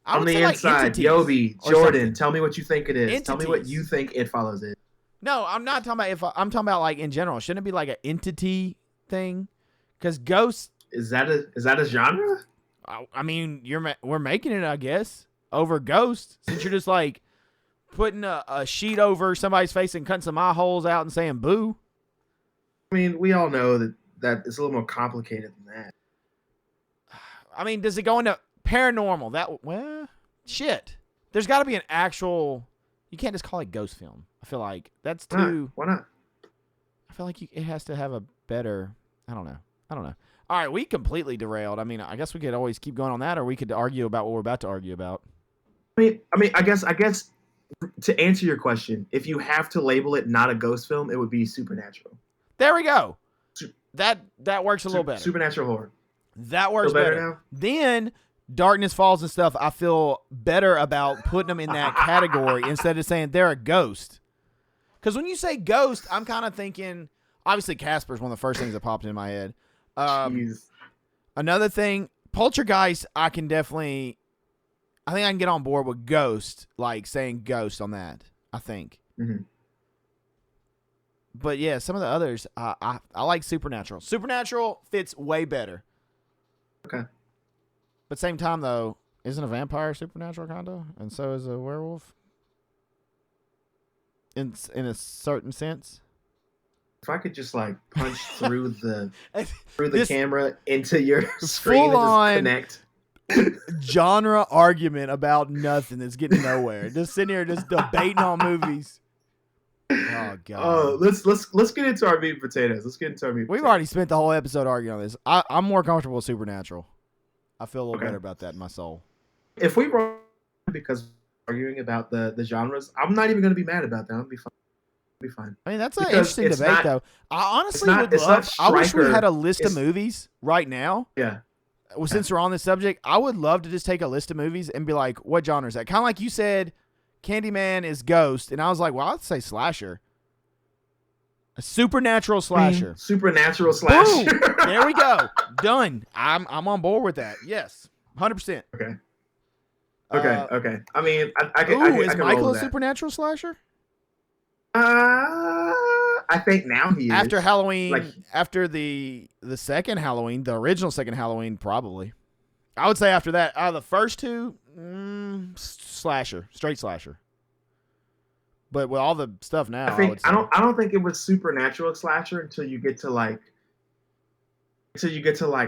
On the inside, Yobi, Jordan, tell me what you think it is. Tell me what you think It Follows is. No, I'm not talking about I'm talking about in general. Shouldn't it be an entity thing? Because ghost is that a genre? I mean, we're making it, I guess, over ghost, since you're just putting a sheet over somebody's face and cutting some eye holes out and saying boo. I mean, we all know that it's a little more complicated than that. I mean, does it go into paranormal? Well, shit. There's got to be an actual. You can't just call it ghost film. I feel like that's too. Why not? I feel like it has to have a better. I don't know. All right, we completely derailed. I mean, I guess we could always keep going on that, or we could argue about what we're about to argue about. I mean, I guess to answer your question, if you have to label it not a ghost film, it would be supernatural. There we go. That works a little better. Supernatural horror. That works Feel better better. now? Then Darkness Falls and stuff, I feel better about putting them in that category instead of saying they're a ghost. Because when you say ghost, I'm kind of thinking, obviously Casper's one of the first things that popped in my head. Another thing, Poltergeist, I think I can get on board with ghost, like saying ghost on that, I think. Mm-hmm. But yeah, some of the others, I like Supernatural. Supernatural fits way better. Okay. But same time, though, isn't a vampire supernatural kind of? And so is a werewolf? In a certain sense? If I could just like punch through the camera into your screen full and just on connect. Genre argument about nothing that's getting nowhere. Just sitting here just debating on movies. Oh god. Let's get into our meat and potatoes. We've already spent the whole episode arguing on this. I'm more comfortable with Supernatural. I feel a little better about that in my soul. If we were because we're arguing about the genres, I'm not even going to be mad about that. I'll be fine. I mean, that's an interesting debate, though. I honestly would love. I wish we had a list of movies right now. Yeah. Well, since we're on this subject, I would love to just take a list of movies and be like, what genre is that? Kind of like you said, Candyman is ghost, and I was like, well, I'd say slasher. A supernatural slasher. Supernatural slasher. Boom! There we go. Done. I'm on board with that. Yes, 100%. Okay. Okay. I mean, I can. Is Michael a supernatural slasher? I think now he is. After Halloween, after the second Halloween, the original second Halloween, probably. I would say after that, out of the first two, slasher, straight slasher. But with all the stuff now, I don't think it was supernatural slasher until you get to like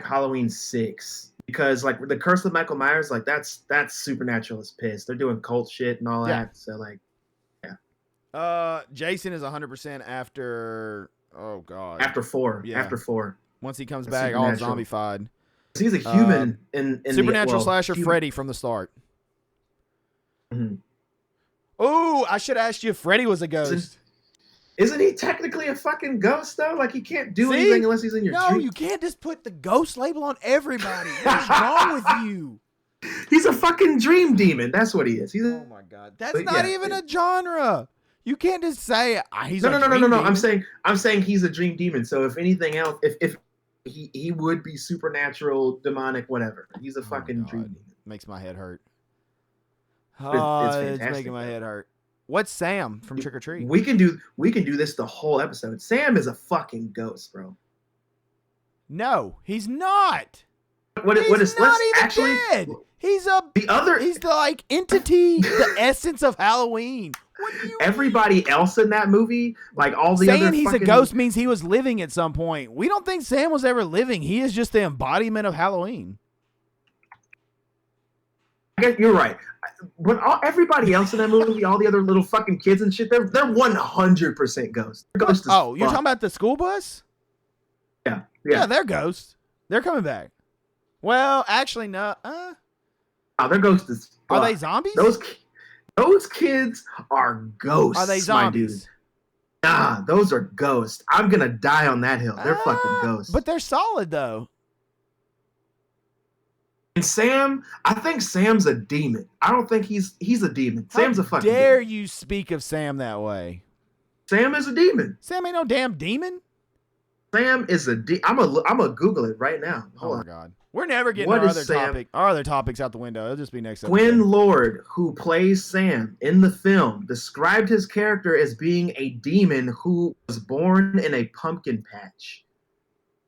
Halloween 6, because like the Curse of Michael Myers, like that's supernatural as piss. They're doing cult shit and all that, so like. Jason is 100% after. Oh god. After 4. Yeah. After 4. Once he comes back, all zombified. He's a human in supernatural slasher. Freddy from the start. Mm-hmm. Oh, I should have asked you if Freddy was a ghost. Isn't he technically a fucking ghost though? Like he can't do anything unless he's in your dream. No, you can't just put the ghost label on everybody. What's wrong with you? He's a fucking dream demon. That's what he is. Oh my god, that's not even a genre. You can't just say he's no. Demon. I'm saying he's a dream demon. So if anything else, if he would be supernatural, demonic, whatever. He's a fucking dream demon. Makes my head hurt. It's making my head hurt. What's Sam from Trick or Treat? We can do this the whole episode. Sam is a fucking ghost, bro. No, he's not. What is not even dead. He's the like entity, the essence of Halloween. Everybody else in that movie, like all the saying other he's a ghost means he was living at some point. We don't think Sam was ever living. He is just the embodiment of Halloween. I guess you're right. But everybody else in that movie, all the other little fucking kids and shit, they're 100% ghosts. Ghosts. Oh, you're talking about the school bus? Yeah, they're ghosts. They're coming back. Well, actually, no. They're ghosts as fuck. Are they zombies? Those kids are ghosts. Are they zombies? My dude. Nah, those are ghosts. I'm gonna die on that hill. They're fucking ghosts. But they're solid though. And Sam, I think Sam's a demon. I don't think he's a demon. Sam's a fucking demon. How dare you speak of Sam that way? Sam is a demon. Sam ain't no damn demon. Sam is a I'm gonna Google it right now. Hold on. My god. We're never getting our other topics out the window. It'll just be next episode. Quinn Lord, who plays Sam in the film, described his character as being a demon who was born in a pumpkin patch.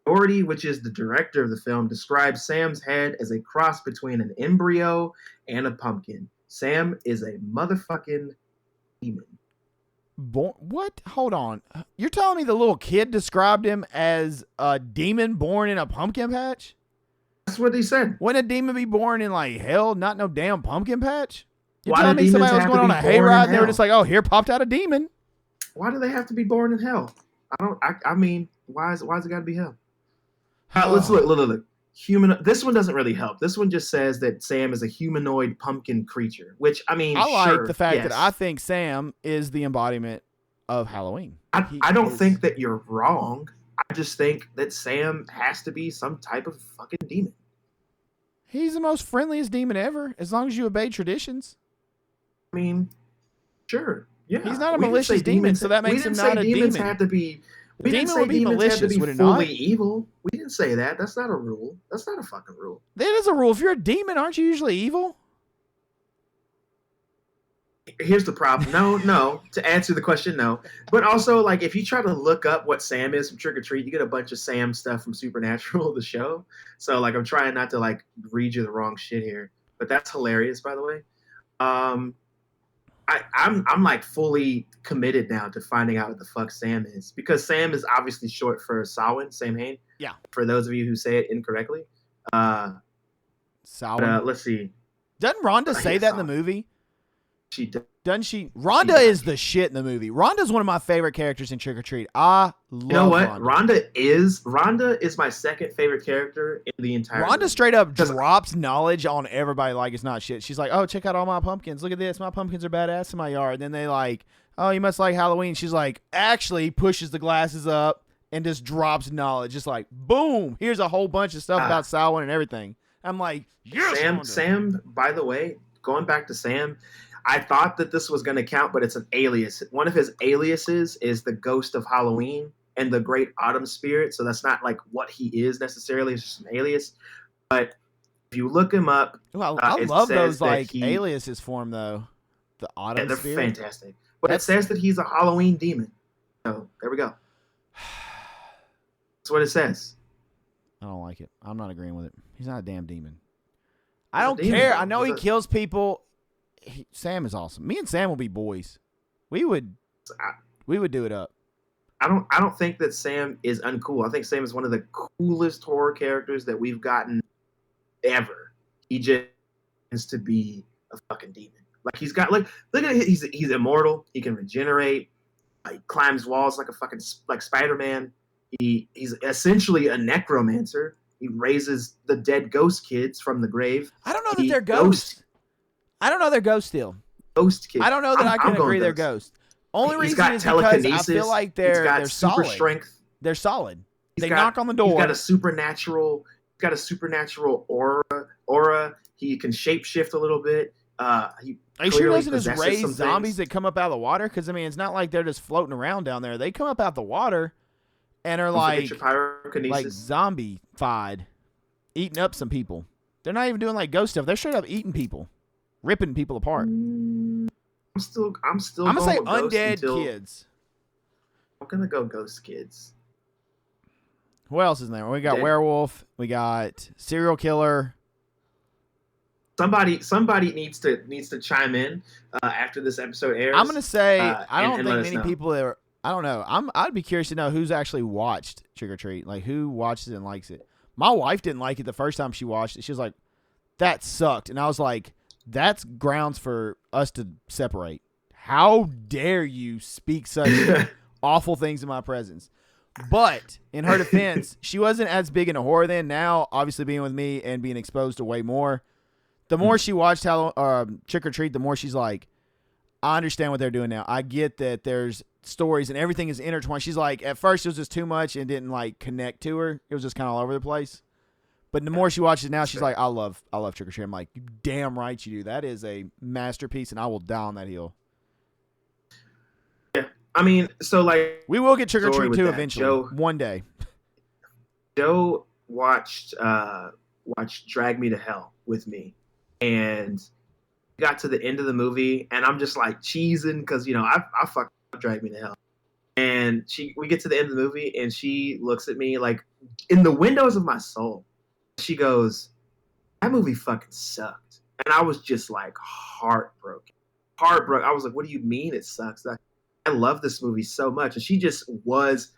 Doherty, which is the director of the film, describes Sam's head as a cross between an embryo and a pumpkin. Sam is a motherfucking demon. What? Hold on. You're telling me the little kid described him as a demon born in a pumpkin patch? That's what he said. Wouldn't a demon be born in like hell, not no damn pumpkin patch? You're Why telling do me somebody demons was have going to on be a born in hayride and they were hell? just like, oh, here popped out a demon. Why do they have to be born in hell? I mean, why is it got to be hell? Let's look. This one doesn't really help. This one just says that Sam is a humanoid pumpkin creature, which, I mean, I like sure, the fact yes. that I think Sam is the embodiment of Halloween. I don't think that you're wrong. I just think that Sam has to be some type of fucking demon. He's the most friendliest demon ever, as long as you obey traditions. I mean, sure. Yeah. He's not a malicious demon, so that makes him not a demon. Had to be. We didn't demon say would be demons malicious, had to be would it fully not? evil. We didn't say that. That's not a rule. That's not a fucking rule. That is a rule. If you're a demon, aren't you usually evil? Here's the problem. No. To answer the question, no. But also, like, if you try to look up what Sam is from Trick or Treat, you get a bunch of Sam stuff from Supernatural, the show. So, like, I'm trying not to, like, read you the wrong shit here. But that's hilarious, by the way. I'm like fully committed now to finding out what the fuck Sam is, because Sam is obviously short for Samhain, Samhain. Yeah. For those of you who say it incorrectly. Samhain. Let's see. Doesn't Rhonda say that in the movie? She does. Doesn't she? Rhonda is the shit in the movie. Rhonda's one of my favorite characters in Trick or Treat. I love You know what? Rhonda. Rhonda is my second favorite character in the entire Rhonda movie. straight up drops knowledge on everybody like it's not shit. She's like, oh, check out all my pumpkins. Look at this. My pumpkins are badass in my yard. And then they like, oh, you must like Halloween. She's like, actually pushes the glasses up and just drops knowledge. Just like, boom, here's a whole bunch of stuff about Samhain and everything. I'm like, yes, Sam, by the way, going back to Sam, I thought that this was going to count, but it's an alias. One of his aliases is the Ghost of Halloween and the Great Autumn Spirit. So that's not like what he is necessarily. It's just an alias. But if you look him up, I love those like aliases for him though. The Autumn they're Spirit. Fantastic. But it says that he's a Halloween demon. So there we go. That's what it says. I don't like it. I'm not agreeing with it. He's not a damn demon. I don't care. I know he kills people. Sam is awesome. Me and Sam will be boys. We would do it up. I don't think that Sam is uncool. I think Sam is one of the coolest horror characters that we've gotten ever. He just tends to be a fucking demon. Like he's got look at it, he's immortal. He can regenerate. He climbs walls like a fucking like Spider-Man. He's essentially a necromancer. He raises the dead ghost kids from the grave. I don't know that they're ghosts. I don't know they're ghosts still. Ghost kids. I don't know that I can agree they're ghosts. Only reason is because I feel like they're super solid. Strength. They're solid. They knock on the door. He's got a supernatural aura. He can shapeshift a little bit. Are you sure he doesn't just raise zombies that come up out of the water? Because I mean, it's not like they're just floating around down there. They come up out the water and are like zombie-fied, eating up some people. They're not even doing like ghost stuff. They're straight up eating people, ripping people apart. I'm still. I'm gonna say undead kids. I'm gonna go ghost kids. Who else is in there? We got werewolf. We got serial killer. Somebody needs to chime in after this episode airs. I'm gonna say I don't think many people are. I don't know. I'd be curious to know who's actually watched Trick or Treat. Like who watches it and likes it. My wife didn't like it the first time she watched it. She was like, "That sucked," and I was like, "That's grounds for us to separate. How dare you speak such awful things in my presence?" But in her defense, she wasn't as big into horror then. Now, obviously, being with me and being exposed to way more, the more she watched Trick or Treat, the more she's like, I understand what they're doing now. I get that there's stories and everything is intertwined. She's like, at first it was just too much and didn't like connect to her. It was just kind of all over the place. But the more she watches it now, she's like, I love Trick or Treat. I'm like, you damn right you do. That is a masterpiece, and I will die on that hill. Yeah, I mean, so like we will get Trick or Treat 2 eventually, one day. Joe watched Drag Me to Hell with me, and got to the end of the movie, and I'm just like cheesing because I fucking Drag Me to Hell, and we get to the end of the movie, and she looks at me like in the windows of my soul. She goes, "That movie fucking sucked," and I was just like heartbroken. heartbroken. I was like, what do you mean it sucks? I love this movie so much. And she just was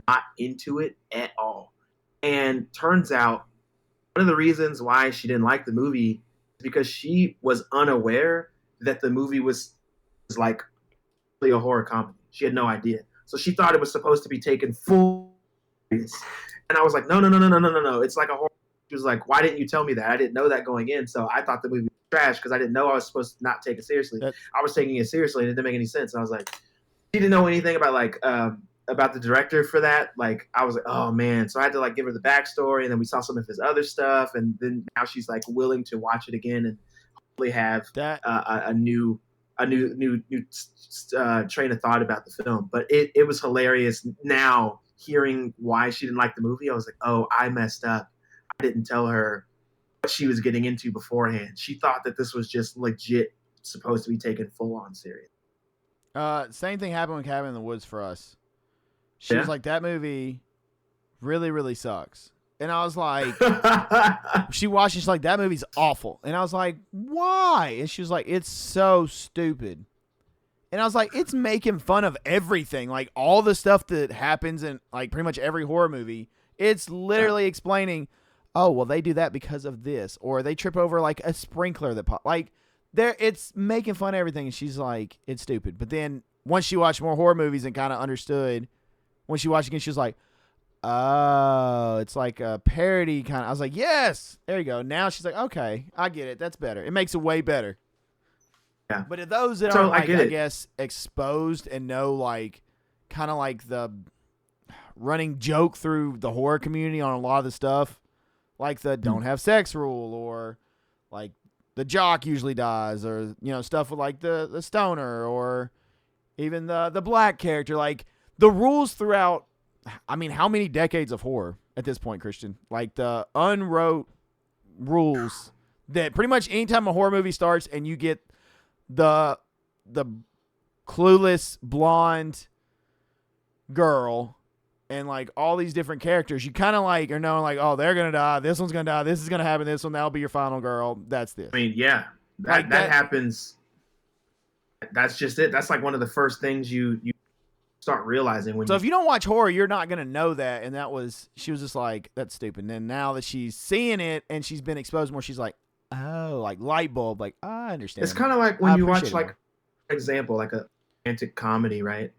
not into it at all. And turns out one of the reasons why she didn't like the movie is because she was unaware that the movie was like really a horror comedy. She had no idea. So she thought it was supposed to be taken full serious. And I was like, no, no, no, no, no, no, no, no. It's like a horror. She was like, why didn't you tell me that? I didn't know that going in. So I thought the movie was trash because I didn't know I was supposed to not take it seriously. I was taking it seriously and it didn't make any sense. And I was like, she didn't know anything about the director for that. Like, I was like, oh man. So I had to like give her the backstory, and then we saw some of his other stuff, and then now she's like willing to watch it again and hopefully have a new train of thought about the film. But it was hilarious now hearing why she didn't like the movie. I was like, oh, I messed up. I didn't tell her what she was getting into beforehand. She thought that this was just legit supposed to be taken full on serious. Same thing happened with Cabin in the Woods for us. She was like, that movie really, really sucks. And I was like, she watched it, she's like, that movie's awful. And I was like, why? And she was like, it's so stupid. And I was like, it's making fun of everything. Like, all the stuff that happens in, like, pretty much every horror movie. It's literally explaining, oh, well, they do that because of this. Or they trip over, like, a sprinkler that pop. Like, it's making fun of everything. And she's like, it's stupid. But then, once she watched more horror movies and kind of understood, when she watched again, she was like, oh, it's like a parody kind of. I was like, yes, there you go. Now she's like, okay, I get it. That's better. It makes it way better. Yeah. But if those that aren't, like, I guess, exposed and know, like, kind of like the running joke through the horror community on a lot of the stuff, like the don't have sex rule, or like the jock usually dies, or, you know, stuff with like the stoner, or even the black character, like the rules throughout. I mean, how many decades of horror at this point, Christian? Like the unwrote rules that pretty much anytime a horror movie starts and you get the clueless blonde girl and like all these different characters, you kind of like are knowing like, oh, they're gonna die, this one's gonna die, this is gonna happen, this one, that'll be your final girl. That's this. I mean, yeah, that happens. That's just it. That's like one of the first things you start realizing when. So if you don't watch horror, you're not gonna know that. And she was just like, that's stupid. And then now that she's seeing it and she's been exposed more, she's like, oh, like light bulb, like, I understand. It's kind of like when you watch, like, for example, like a romantic comedy, right?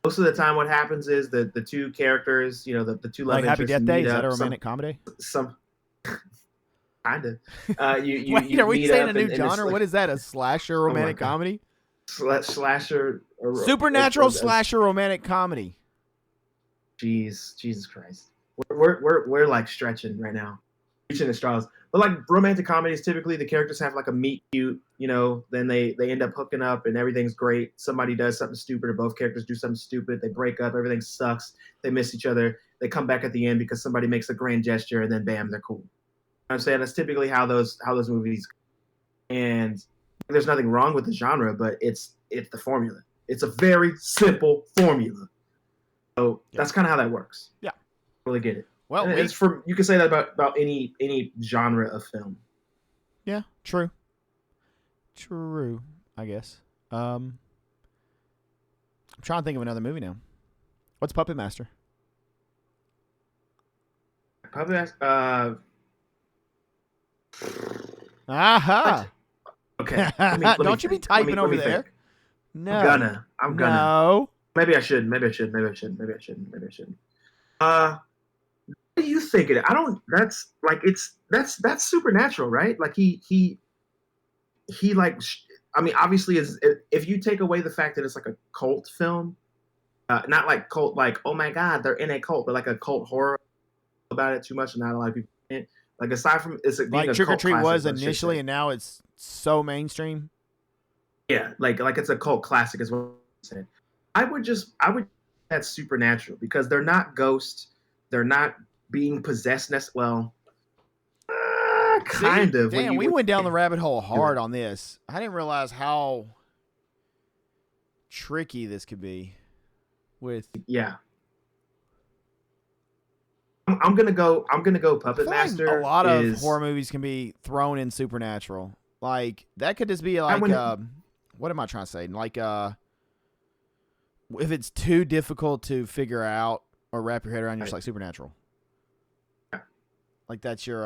Most of the time, what happens is that the two characters, you know, the two love interests, Happy Death Day, is that a romantic comedy? Some kind of. Wait, are we saying a new genre? Like, what is that? A slasher romantic comedy? Slasher. Supernatural slasher romantic comedy. Jesus Christ. We're like stretching right now, reaching the straws. But like romantic comedies, typically the characters have like a meet cute, you know, then they end up hooking up and everything's great. Somebody does something stupid, or both characters do something stupid. They break up, everything sucks. They miss each other. They come back at the end because somebody makes a grand gesture, and then bam, they're cool. You know what I'm saying? That's typically how those movies. And there's nothing wrong with the genre, but it's the formula. It's a very simple formula. So that's kind of how that works. Yeah, really get it. Well, it's you can say that about any genre of film. Yeah, true, I guess. I'm trying to think of another movie now. What's Puppet Master? Puppet Master. Aha. Okay. Don't you be typing over there. No. I'm gonna. No. Maybe I should. What do you think of it? That's supernatural, right? Like he like, I mean, obviously, if you take away the fact that it's like a cult film, not like cult, like, oh my God, they're in a cult, but like a cult horror about it too much, and not a lot of people. Like, aside from it's like Trick or Treat was initially, and now it's so mainstream. Yeah, like it's a cult classic, is what I'm saying. I would that's supernatural, because they're not ghosts, they're not being possessed. Well, kind of. Damn, we went down the rabbit hole hard on this. I didn't realize how tricky this could be. I'm gonna go Puppet Master. Like a lot of horror movies can be thrown in supernatural. Like that could just be I like wouldn't. what am I trying to say? Like if it's too difficult to figure out or wrap your head around, you're just like Supernatural. Like that's your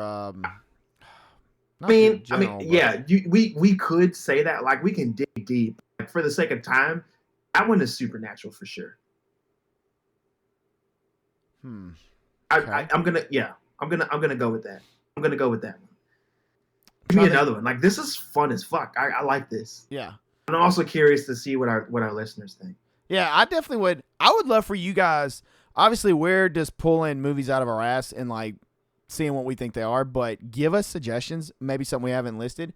not your general. Yeah, we could say that. Like we can dig deep. Like, for the sake of time, that one is Supernatural for sure. Okay. I'm gonna go with that. I'm gonna go with that one. Give me another one. Like this is fun as fuck. I like this. Yeah. I'm also curious to see what our listeners think. Yeah, I definitely would. I would love for you guys. Obviously, we're just pulling movies out of our ass and like seeing what we think they are, but give us suggestions, maybe something we haven't listed.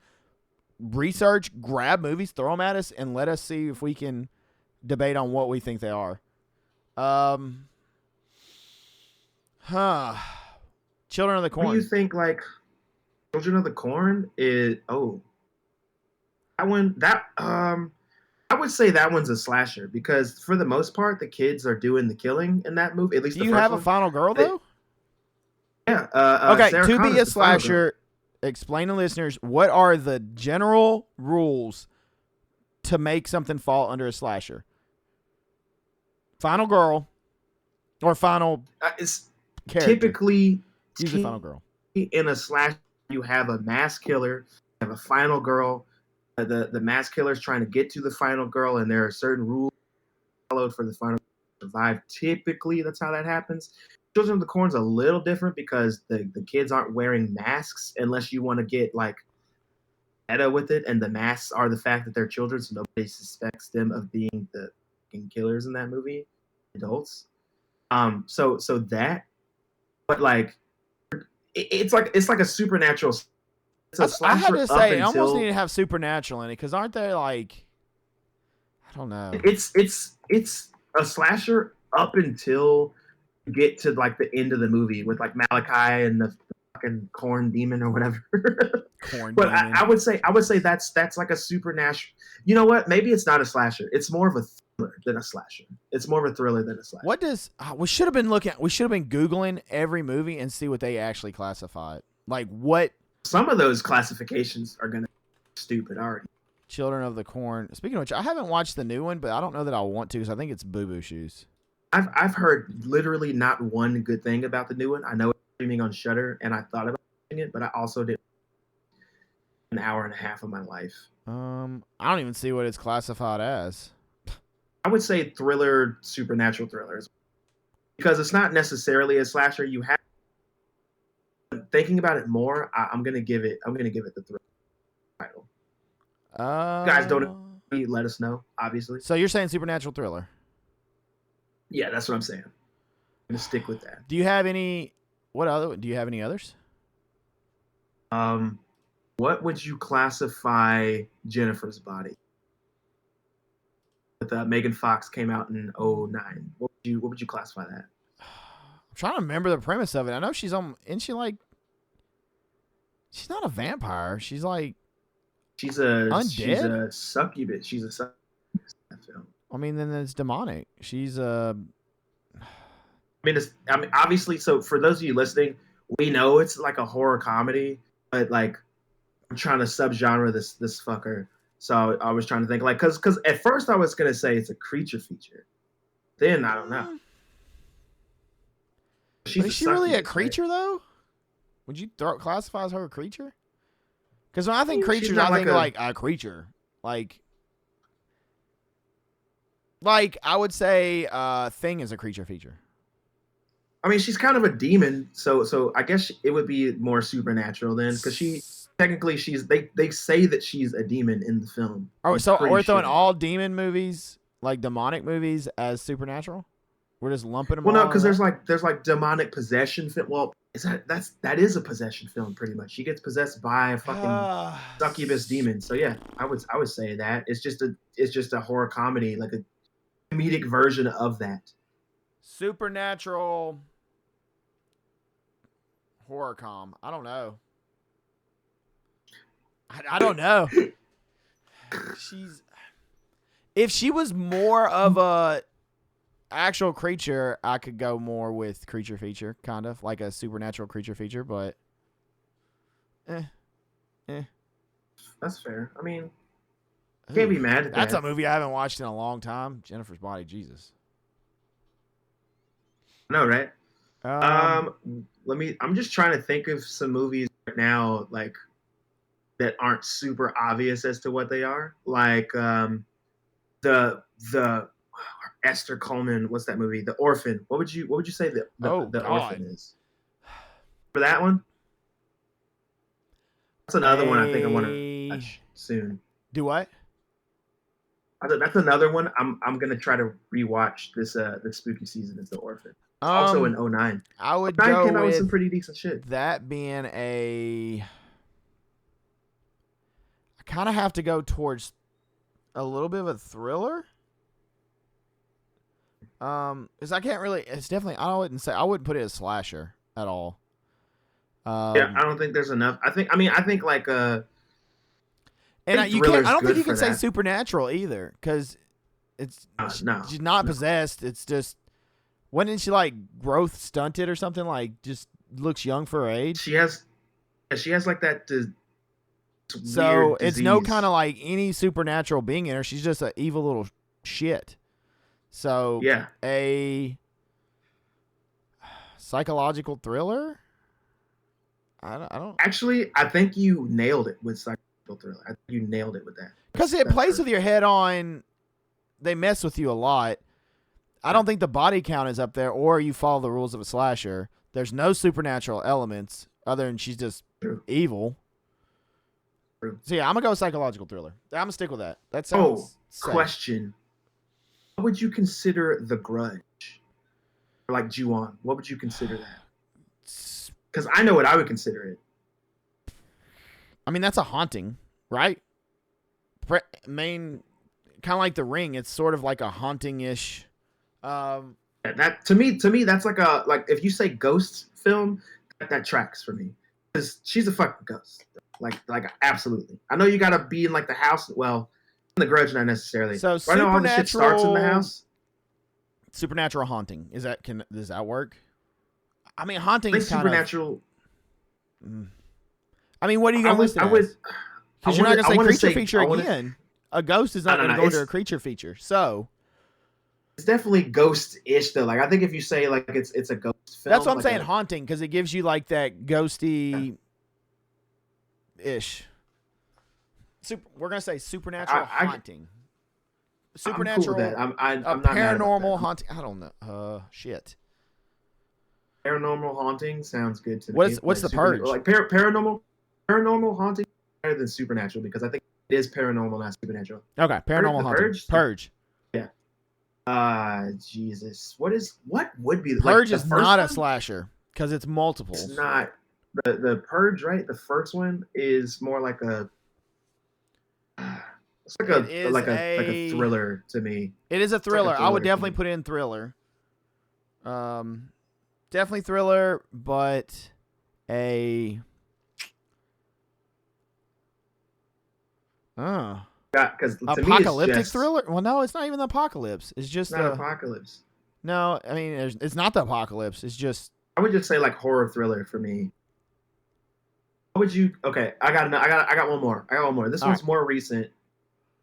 Research, grab movies, throw them at us, and let us see if we can debate on what we think they are. Children of the Corn. What do you think? Like Children of the Corn is that one that I would say that one's a slasher because for the most part the kids are doing the killing in that movie. At least do you have a final girl though? Yeah. Okay, Sarah to Connor's be a the final girl. slasher, explain to listeners what are the general rules to make something fall under a slasher. Final girl or final It's character. typically usually final girl. In a slasher. You have a mass killer, you have a final girl. The mass killer is trying to get to the final girl, and there are certain rules followed for the final girl to survive. Typically, that's how that happens. Children of the Corn's a little different because the kids aren't wearing masks unless you want to get like meta with it, and the masks are the fact that they're children, so nobody suspects them of being the killers in that movie, adults. So that, but like, it's like a supernatural. It's a slasher. I had to say, it almost until, need to have supernatural in it because aren't they like? I don't know. It's a slasher up until you get to like the end of the movie with like Malachi and the fucking corn demon or whatever. Corn but demon. I would say that's like a supernatural. You know what? Maybe it's not a slasher. It's more of a thriller than a slasher. It's more of a thriller than a slasher. What does we should have been Googling every movie and see what they actually classify it. Like what? Some of those classifications are gonna be stupid already. Children of the Corn. Speaking of which, I haven't watched the new one, but I don't know that I want to because I think it's Boo Boo Shoes. I've heard literally not one good thing about the new one. I know it's streaming on Shudder, and I thought about watching it, but I also did an hour and a half of my life. I don't even see what it's classified as. I would say thriller, supernatural thrillers, because it's not necessarily a slasher. You have thinking about it more. I'm gonna give it the thriller title. Guys, don't let us know. Obviously. So you're saying supernatural thriller? Yeah, that's what I'm saying. I'm gonna stick with that. Do you have any? Do you have any others? What would you classify Jennifer's Body? With Megan Fox came out in 2009. What would you classify that? I'm trying to remember the premise of it. I know she's on. Isn't she like? She's not a vampire. She's like. She's a undead? She's a succubus. She's a succubus in that film. I mean, then it's demonic. She's I mean, obviously. So for those of you listening, we know it's like a horror comedy, but like I'm trying to subgenre this fucker. So I was trying to think like because at first I was gonna say it's a creature feature. Then I don't know. Is she really a creature though? Would you classify as her a creature? Because when I think creatures, I think like a creature. Like I would say Thing is a creature feature. I mean, she's kind of a demon, so I guess it would be more supernatural then, because technically they say that she's a demon in the film. Oh, so we're throwing all demon movies, like demonic movies, as supernatural? We're just lumping them. Well, no, because there's like demonic possession. Well, that is a possession film pretty much. She gets possessed by a fucking succubus demon. So yeah, I would say that it's just a horror comedy, like a comedic version of that. Supernatural horror com. I don't know. I don't know. If she was more of a actual creature, I could go more with creature feature, kind of like a supernatural creature feature, but That's fair. I mean, can't be mad at That's that. a movie I haven't watched in a long time. Jennifer's Body, Jesus. No, right? Um, I'm just trying to think of some movies right now, like that aren't super obvious as to what they are. Like the Esther Coleman. What's that movie? The Orphan. What would you say the Orphan God. is? For that one, that's another one I think I want to watch soon. Do what? That's another one I'm gonna try to rewatch this spooky season. Is the Orphan. It's also in 09. I would 09 go came out with some with pretty decent shit. that being I kind of have to go towards a little bit of a thriller. Because I can't really. It's definitely. I wouldn't put it as slasher at all. Yeah, I don't think there's enough. I think like and you can't. I don't think you for can say that. supernatural either, because it's No, she's not possessed. It's just, when didn't she like growth stunted or something, like just looks young for her age? she has like that. So weird it's no disease. kind of like any supernatural being in her. She's just an evil little shit. So Yeah, a psychological thriller. I don't actually, I think you nailed it with psychological thriller. I think you nailed it with that. because it plays with your head on. They mess with you a lot. I don't think the body count is up there, or you follow the rules of a slasher. There's no supernatural elements other than she's just True. evil. True. So yeah, I'm gonna go psychological thriller. I'm gonna stick with that. That sounds safe. Question: what would you consider The Grudge? Or like Ju-on, what would you consider that? Because I know what I would consider it. I mean, that's a haunting, right? Main, kind of like The Ring. It's sort of like a haunting-ish. That to me that's like if you say ghost film, that tracks for me, because she's a fucking ghost. Like absolutely. I know you gotta be in like the house. Well, in The Grudge, not necessarily. So but I know all the shit starts in the house. Supernatural haunting, does that work? I mean, haunting Like is kind supernatural. of. I mean, what are you gonna list it I would. as? Because you're not gonna say creature feature wanna, again. A ghost is not gonna go into a creature feature. So it's definitely ghost-ish though. Like I think if you say like it's a ghost film, that's what I'm like saying, haunting, because it gives you like that ghosty ish. We're gonna say supernatural haunting. Supernatural. I'm cool with that. I'm not paranormal haunting. I don't know. Shit. Paranormal haunting sounds good to me. What's the Purge? Like paranormal haunting is better than supernatural, because I think it is paranormal, not supernatural. Okay, paranormal haunting. Purge. Yeah. Jesus. What would be Purge like, is not a slasher because it's multiples. It's not the Purge, right? The first one is more like a. It's like a thriller to me. It is a thriller. I would definitely put it in thriller. Definitely thriller, but a. Because apocalyptic thriller. Well, no, it's not even the apocalypse. It's just not apocalypse. No, I mean it's not the apocalypse. It's just. I would just say like horror thriller for me. What would you? Okay, I got one more. This one's more recent.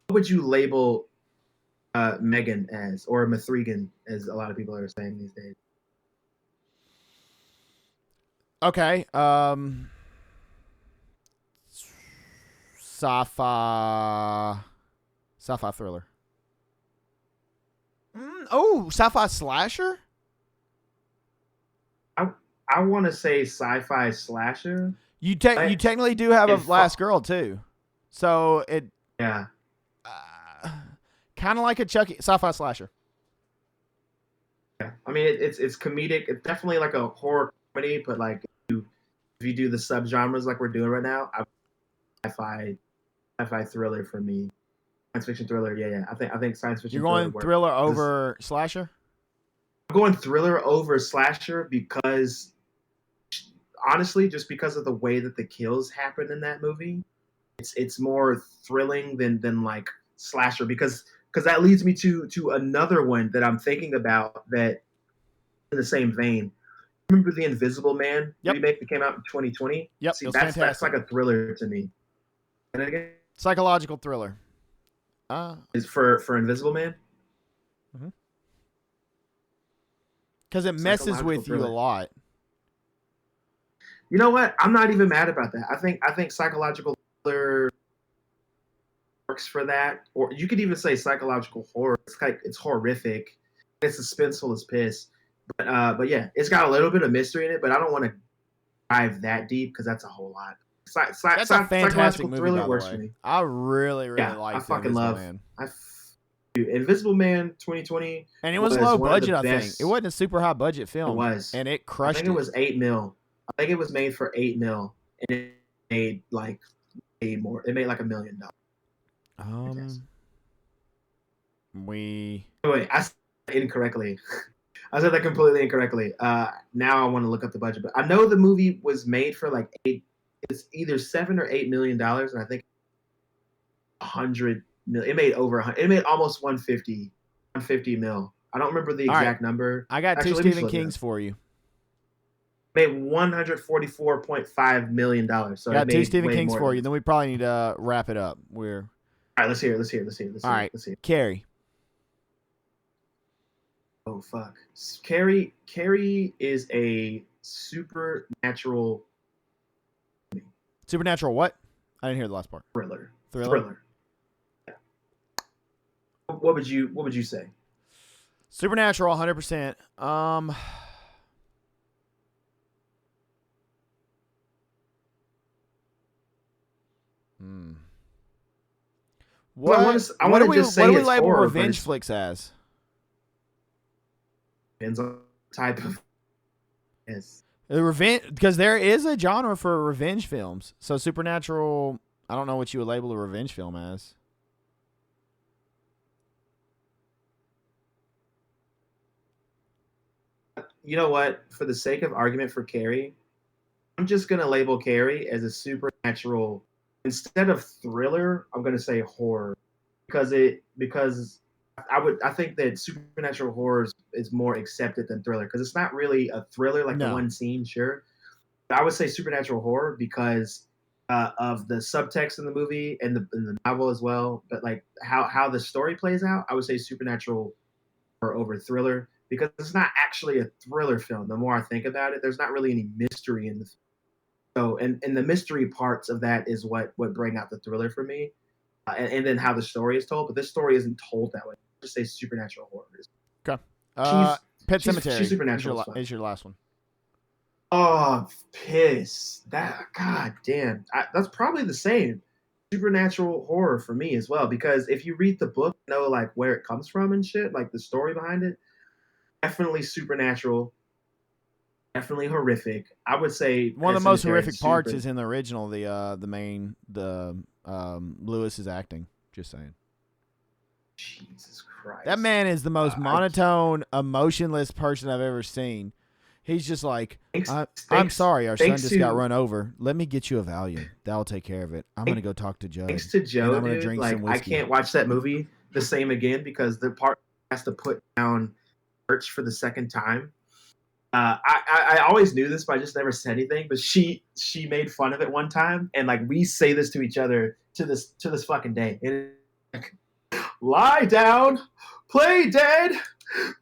What would you label Megan as, or Mithrigan, as a lot of people are saying these days? Okay. Sci-fi thriller. Sci-fi slasher? I want to say sci-fi slasher. You technically do have a last girl too, so it kind of like a Chucky sci-fi slasher. Yeah, I mean it's comedic. It's definitely like a horror comedy, but like if you do the subgenres like we're doing right now, sci-fi thriller for me. Science fiction thriller, yeah. I think science fiction. You're going thriller over slasher? I'm going thriller over slasher because, honestly, just because of the way that the kills happen in that movie, it's more thrilling than like slasher, because that leads me to another one that I'm thinking about that in the same vein. Remember the Invisible Man remake that came out in 2020? Yep, See, that's like a thriller to me. And again, Psychological thriller. is for Invisible Man. Because it messes Psychological with you a thriller. lot. You know what? I'm not even mad about that. I think psychological thriller works for that, or you could even say psychological horror. It's horrific, it's suspenseful as piss. But yeah, it's got a little bit of mystery in it. But I don't want to dive that deep because that's a whole lot. That's a fantastic Psychological movie, thriller by the works for way. me. I really Yeah, I liked fucking Invisible love. Man. Dude, Invisible Man 2020, And it was low one of the budget, I think. best. It wasn't a super high budget film. It was. And it I crushed think it was 8 mil. I think it was made for 8 mil, and it made like more. It made like $1 million. Wait, I said that incorrectly. I said that completely incorrectly. Now I want to look up the budget, but I know the movie was made for like it's either $7 or $8 million, and I think 100 million. It made over. It made almost 150 mil. I don't remember the exact number. I got two Stephen Kings for you. Made $144.5 million. So got two Stephen Kings for you. Then we probably need to wrap it up. All right, let's hear it. All right, let's hear it. Carrie. Oh fuck, Carrie is a supernatural what? I didn't hear the last part. Thriller. Yeah. What would you say? Supernatural, 100%. What do we label revenge flicks as? Depends on the type of. Yes. The revenge, because there is a genre for revenge films. So Supernatural, I don't know what you would label a revenge film as. You know what? For the sake of argument for Carrie, I'm just gonna label Carrie as a supernatural. Instead of thriller, I'm gonna say horror, because I think that supernatural horror is more accepted than thriller, because it's not really a thriller like the one scene, sure. But I would say supernatural horror because of the subtext in the movie and the novel as well. But like how the story plays out, I would say supernatural horror over thriller, because it's not actually a thriller film. The more I think about it, there's not really any mystery in the film. So and the mystery parts of that is what bring out the thriller for me. And then how the story is told, but this story isn't told that way. Just say supernatural horror. Okay. Pet Cemetery. She's supernatural. Is your last one? Oh, piss! God damn. That's probably the same. Supernatural horror for me as well, because if you read the book, you know like where it comes from and shit, like the story behind it. Definitely supernatural. Definitely horrific. I would say one of the most horrific parts is in the original. Lewis's acting. Just saying. Jesus Christ. That man is the most monotone, emotionless person I've ever seen. He's just like, I'm sorry, our son just got run over. Let me get you a Valium. That'll take care of it. I'm going to go talk to Joe. Thanks to Joe, I'm gonna drink some whiskey. I can't watch that movie the same again because the part has to put down church for the second time. I always knew this, but I just never said anything. But she made fun of it one time, and like we say this to each other to this fucking day. And like, lie down, play dead,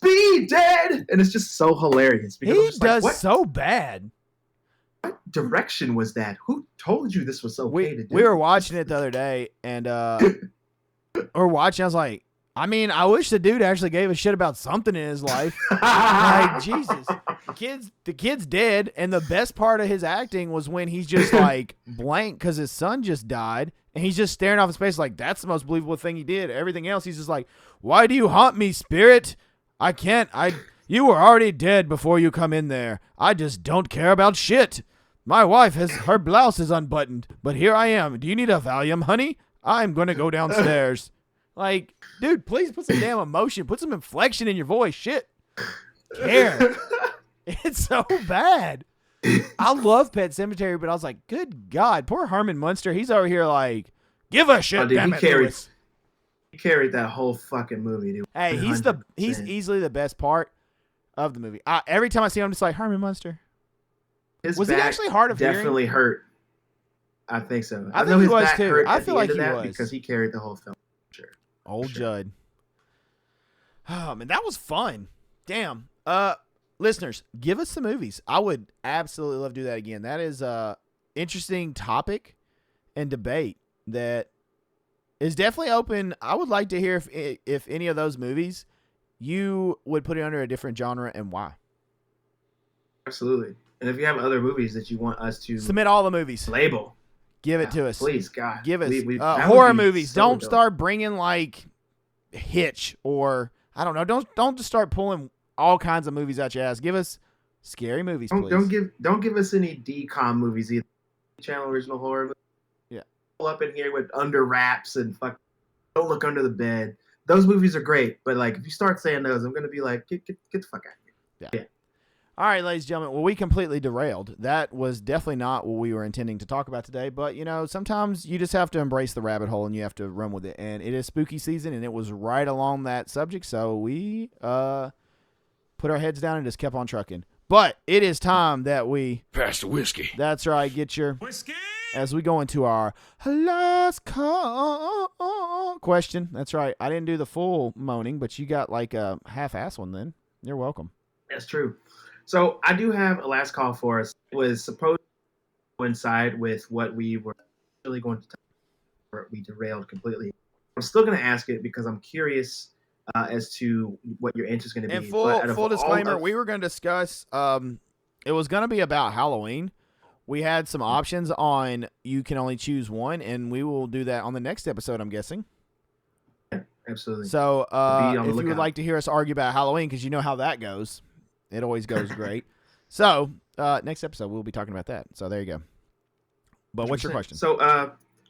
be dead, and it's just so hilarious. Because he does like, so bad. What direction was that? Who told you this was okay to do? We were watching it the other day, and we're watching. I was like, I mean, I wish the dude actually gave a shit about something in his life. Like, Jesus. The kid's dead, and the best part of his acting was when he's just like blank because his son just died, and he's just staring off in space like that's the most believable thing he did. Everything else, he's just like, why do you haunt me, spirit? I can't. You were already dead before you come in there. I just don't care about shit. My wife her blouse is unbuttoned, but here I am. Do you need a Valium, honey? I'm going to go downstairs. Like, dude, please put some damn emotion. Put some inflection in your voice. Shit. Care. It's so bad. I love Pet Cemetery, but I was like, good God. Poor Herman Munster. He's over here like, give a shit, damn it, Lewis. He carried that whole fucking movie, dude. Hey, he's easily the best part of the movie. Every time I see him, I'm just like, Herman Munster. His was he actually hard of hearing? Definitely hurt. I think so. I know think he his was back too. hurt I at feel the like end of he that was. because he carried the whole film. Sure. Old Sure. Judd. Oh man, that was fun. Damn. Listeners, give us some movies. I would absolutely love to do that again. That is a interesting topic and debate that is definitely open. I would like to hear if any of those movies you would put it under a different genre and why. Absolutely. And if you have other movies that you want us to Submit all the movies. label, Give it to us. please, God. Give us that would horror be movies. so Don't dope. start bringing like Hitch or I don't know. Don't just start pulling all kinds of movies out your ass. Give us scary movies, please. Don't give us any DCOM movies either. Channel original horror movies. Yeah. Pull up in here with under wraps and fuck. Don't look under the bed. Those movies are great, but like if you start saying those, I'm gonna be like, get the fuck out of here. Yeah. All right, ladies and gentlemen. Well, we completely derailed. That was definitely not what we were intending to talk about today. But, sometimes you just have to embrace the rabbit hole and you have to run with it. And it is spooky season, and it was right along that subject. So we put our heads down and just kept on trucking. But it is time that we pass the whiskey. That's right. Get your Whiskey. As we go into our last call question. That's right. I didn't do the full moaning, but you got like a half-ass one then. You're welcome. That's true. So I do have a last call for us. It was supposed to coincide with what we were really going to talk about. We derailed completely. I'm still going to ask it because I'm curious as to what your answer is going to be. And full disclaimer, we were going to discuss, it was going to be about Halloween. We had some options on you can only choose one, and we will do that on the next episode, I'm guessing. Yeah, absolutely. So if you would like to hear us argue about Halloween, because you know how that goes, it always goes great. So next episode, we'll be talking about that. So there you go. But what's your question? So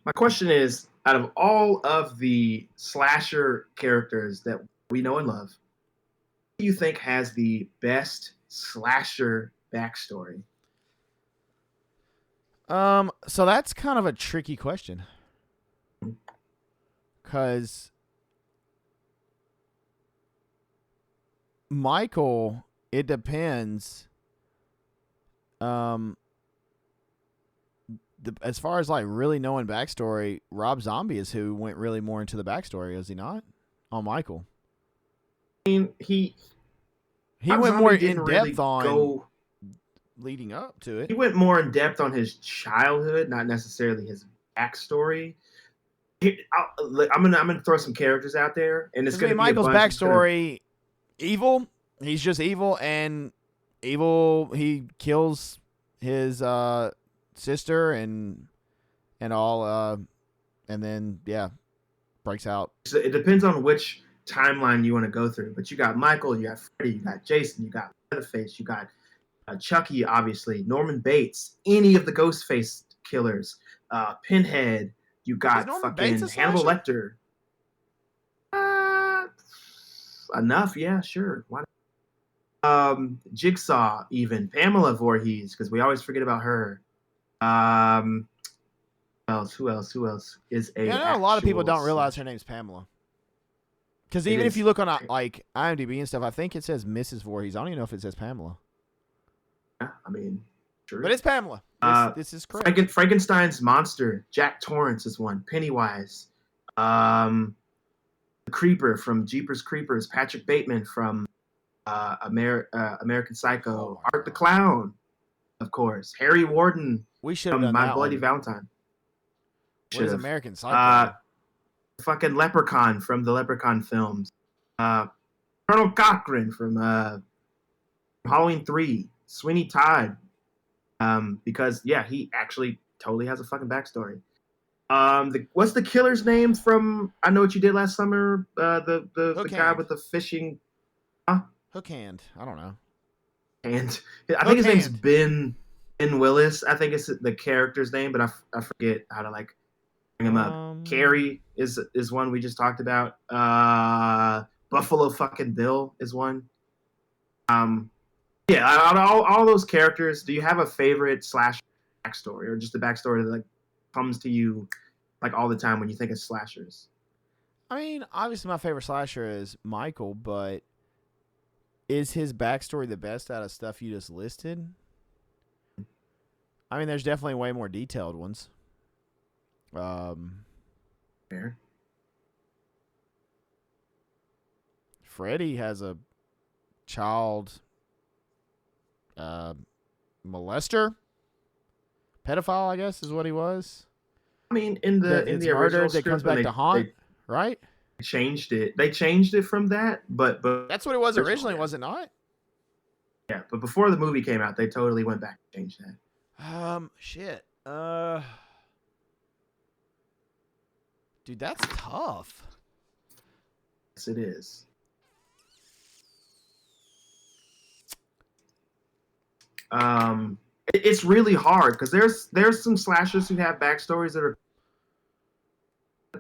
my question is, out of all of the slasher characters that we know and love, who do you think has the best slasher backstory? So that's kind of a tricky question. Because Michael, it depends. As far as like really knowing backstory, Rob Zombie is who went really more into the backstory, is he not? On Michael. I mean, he went more in depth on leading up to it. He went more in depth on his childhood, not necessarily his backstory. I'm gonna throw some characters out there, and it's gonna be Michael's backstory. Evil. He's just evil, and evil. He kills his sister and all, and then breaks out. So it depends on which timeline you want to go through. But you got Michael, you got Freddy, you got Jason, you got Leatherface, you got Chucky, obviously, Norman Bates, any of the Ghostface killers, Pinhead. You got fucking Hannibal Lecter. Enough, yeah, sure. Why not? Jigsaw, even Pamela Voorhees, because we always forget about her. Who else is a? I know a lot of people don't realize her name's Pamela. Because even if you look on like IMDb and stuff, I think it says Mrs. Voorhees. I don't even know if it says Pamela. Yeah, I mean, sure. But it's Pamela. This is correct. Frankenstein's monster. Jack Torrance is one. Pennywise. The Creeper from Jeepers Creepers. Patrick Bateman from American Psycho. Art the Clown, of course. Harry Warden. We should have done My that Bloody one. Valentine. What is American Psycho? Fucking Leprechaun from the Leprechaun films. Colonel Cochran from Halloween 3. Sweeney Todd. Because he actually totally has a fucking backstory. What's the killer's name from I Know What You Did Last Summer? The guy with the fishing. Hook Hand. I don't know. And I think his name's Ben Willis. I think it's the character's name, but I forget how to like bring him up. Carrie is one we just talked about. Buffalo fucking Bill is one. Out of all those characters, do you have a favorite slash backstory, or just a backstory that like comes to you like all the time when you think of slashers? I mean, obviously my favorite slasher is Michael, but is his backstory the best out of stuff you just listed? I mean, there's definitely way more detailed ones. Fair. Freddy has a child molester, pedophile, I guess is what he was. I mean, in That the gets original murdered. That comes script, when back to haunt, they right? changed it, they changed it from that. But That's what it was original, originally, yeah. was it not? Yeah, but before the movie came out, they totally went back and changed that. Shit. Dude, that's tough. Yes, it is. It's really hard because there's some slashers who have backstories that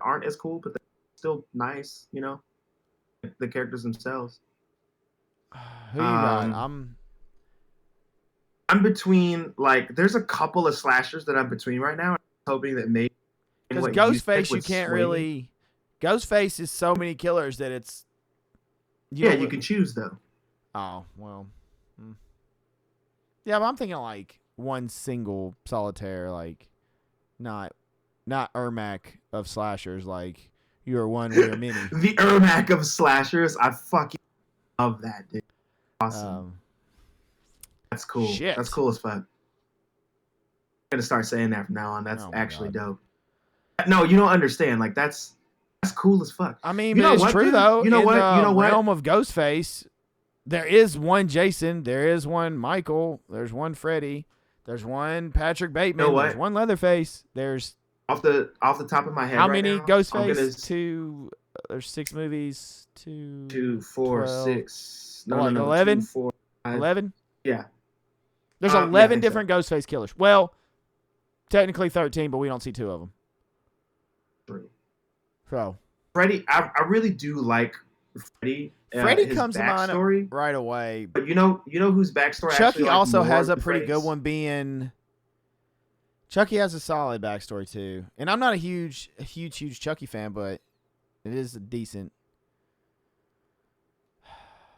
aren't as cool, but they're still nice. You know, the characters themselves. Who you got? I'm between, like, there's a couple of slashers that I'm between right now. I'm hoping that maybe because what Ghostface, you would can't sway me. really. Ghostface is so many killers that it's. You can choose though. Oh well. Yeah, but I'm thinking like one single solitaire, like not Ermac of slashers, like you are one, we are many. The Ermac of slashers, I fucking love that, dude. Awesome. That's cool. Shit. That's cool as fuck. I'm gonna start saying that from now on. That's actually dope. No, you don't understand. Like that's cool as fuck. I mean, it's true though. You know what? You know what? Realm of Ghostface, there is one Jason, there is one Michael, there's one Freddy, there's one Patrick Bateman, there's one Leatherface. There's off the top of my head. How right many now, Ghostface? Two. There's 6 movies. 2, 4, 12, 6. No, like 11. 2, 4, 5. 11. Yeah. There's 11 different Ghostface killers. Well, technically 13, but we don't see 2 of them. True. So Freddy, I really do like Freddy. Freddy comes to mind right away. But you know whose backstory? Chucky also has a pretty good one. Being Chucky has a solid backstory too, and I'm not a huge Chucky fan, but it is a decent.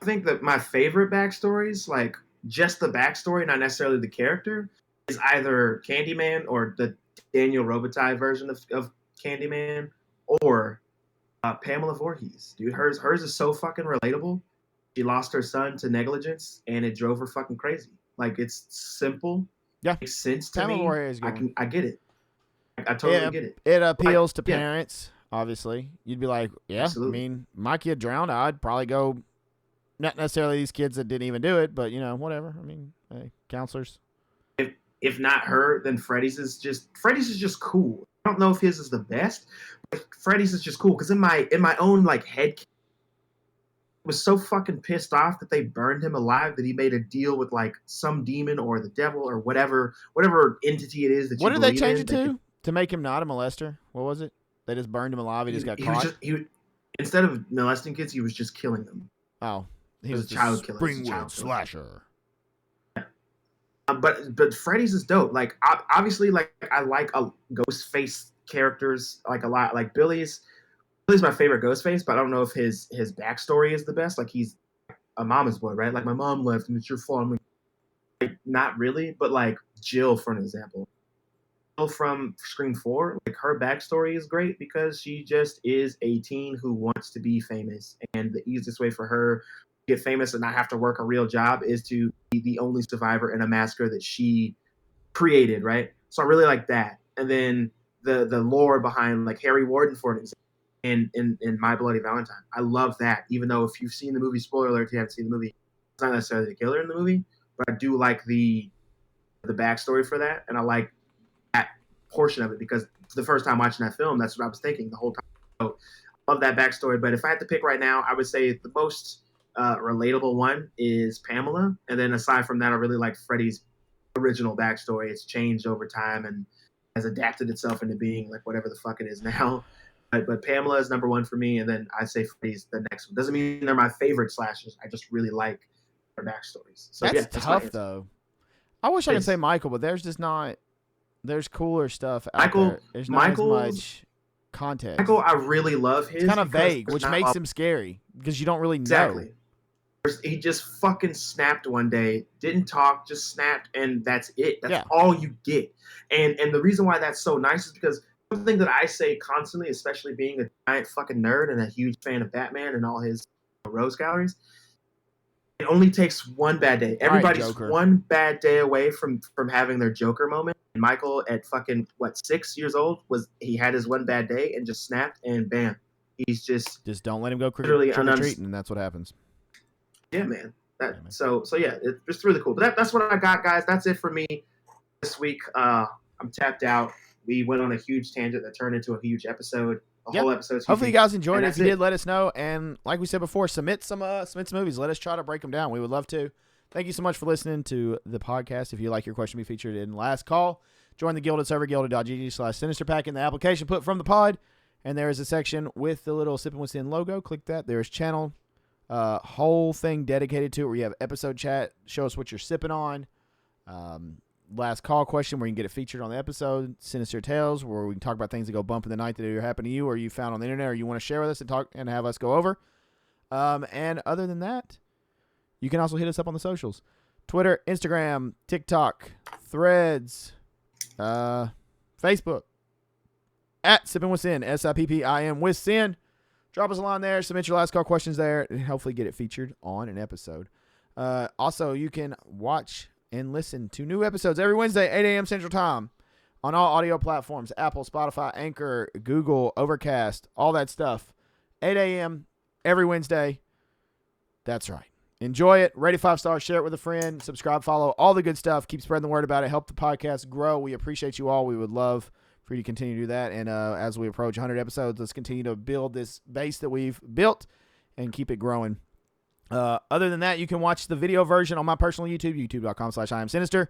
I think that my favorite backstories, like just the backstory, not necessarily the character, is either Candyman or the Daniel Robitaille version of Candyman, or Pamela Voorhees. Dude, hers is so fucking relatable. She lost her son to negligence, and it drove her fucking crazy. Like, it's simple. Yeah, makes sense to Pamela me. Voorhees I get it. I totally get it. It appeals to parents. Obviously, you'd be like, yeah. Absolutely. I mean, my kid drowned. I'd probably go. Not necessarily these kids that didn't even do it, but whatever. I mean, hey, counselors. If not her, then Freddy's is just cool. I don't know if his is the best, but Freddy's is just cool because in my own like head, was so fucking pissed off that they burned him alive that he made a deal with like some demon or the devil or whatever entity it is that. What did they change it to make him not a molester? What was it? They just burned him alive. He just got caught. Instead of molesting kids, he was just killing them. Oh. He was a child killer. Springwood slasher. Yeah. But Freddy's is dope. Like obviously, like I like Ghostface characters like a lot. Like Billy's my favorite Ghostface, but I don't know if his backstory is the best. Like he's a mama's boy, right? Like my mom left and it's your fault. Like, not really, but like Jill, for an example. Jill from Scream 4, like her backstory is great because she just is a teen who wants to be famous, and the easiest way for her get famous and not have to work a real job is to be the only survivor in a massacre that she created, right? So I really like that. And then the lore behind like Harry Warden, for an example, in My Bloody Valentine. I love that. Even though if you've seen the movie, spoiler alert, if you haven't seen the movie, it's not necessarily the killer in the movie, but I do like the backstory for that, and I like that portion of it because for the first time watching that film, that's what I was thinking the whole time. So I love that backstory. But if I had to pick right now, I would say the most relatable one is Pamela, and then aside from that, I really like Freddy's original backstory. It's changed over time and has adapted itself into being like whatever the fuck it is now. But Pamela is number one for me, and then I say Freddy's the next one. Doesn't mean they're my favorite slashers. I just really like their backstories. So that's tough though. I wish I could say Michael, but there's just not. There's cooler stuff out there. There's not as much context. Michael, I really love his. It's kind of vague, which makes him scary because you don't really know. Exactly. He just fucking snapped one day, didn't talk, just snapped, and that's it. That's all you get. And the reason why that's so nice is because something that I say constantly, especially being a giant fucking nerd and a huge fan of Batman and all his rose galleries. It only takes one bad day. All right, Everybody's Joker. one bad day away from having their Joker moment. And Michael, at fucking 6 years old, he had his one bad day and just snapped, and bam, he's just don't let him go trick literally or treating, and that's what happens. Yeah, man. So yeah, it's really cool. But that's what I got, guys. That's it for me this week. I'm tapped out. We went on a huge tangent that turned into a huge episode. Whole episode. Hopefully you guys enjoyed it. If you did, let us know. And like we said before, submit some movies. Let us try to break them down. We would love to. Thank you so much for listening to the podcast. If you'd like your question to be featured in Last Call, join the Guild at server guilded.gg/Sinister pack in the application put from the pod. And there is a section with the little Sippin With Sin logo. Click that. There's channel, whole thing dedicated to it where you have episode chat. Show us what you're sipping on. Last Call question where you can get it featured on the episode. Sinister Tales where we can talk about things that go bump in the night that either happen to you or you found on the internet or you want to share with us and talk and have us go over. And other than that, you can also hit us up on the socials. Twitter, Instagram, TikTok, Threads, Facebook. At Sippin With Sin, SIPPIM with Sin. Drop us a line there. Submit your Last Call questions there and hopefully get it featured on an episode. Also, you can watch and listen to new episodes every Wednesday, 8 a.m. Central Time on all audio platforms, Apple, Spotify, Anchor, Google, Overcast, all that stuff. 8 a.m. every Wednesday. That's right. Enjoy it. Rate it 5 stars. Share it with a friend. Subscribe, follow, all the good stuff. Keep spreading the word about it. Help the podcast grow. We appreciate you all. We would love for you to continue to do that. And as we approach 100 episodes, let's continue to build this base that we've built and keep it growing. Other than that, you can watch the video version on my personal YouTube, youtube.com/IamSinister.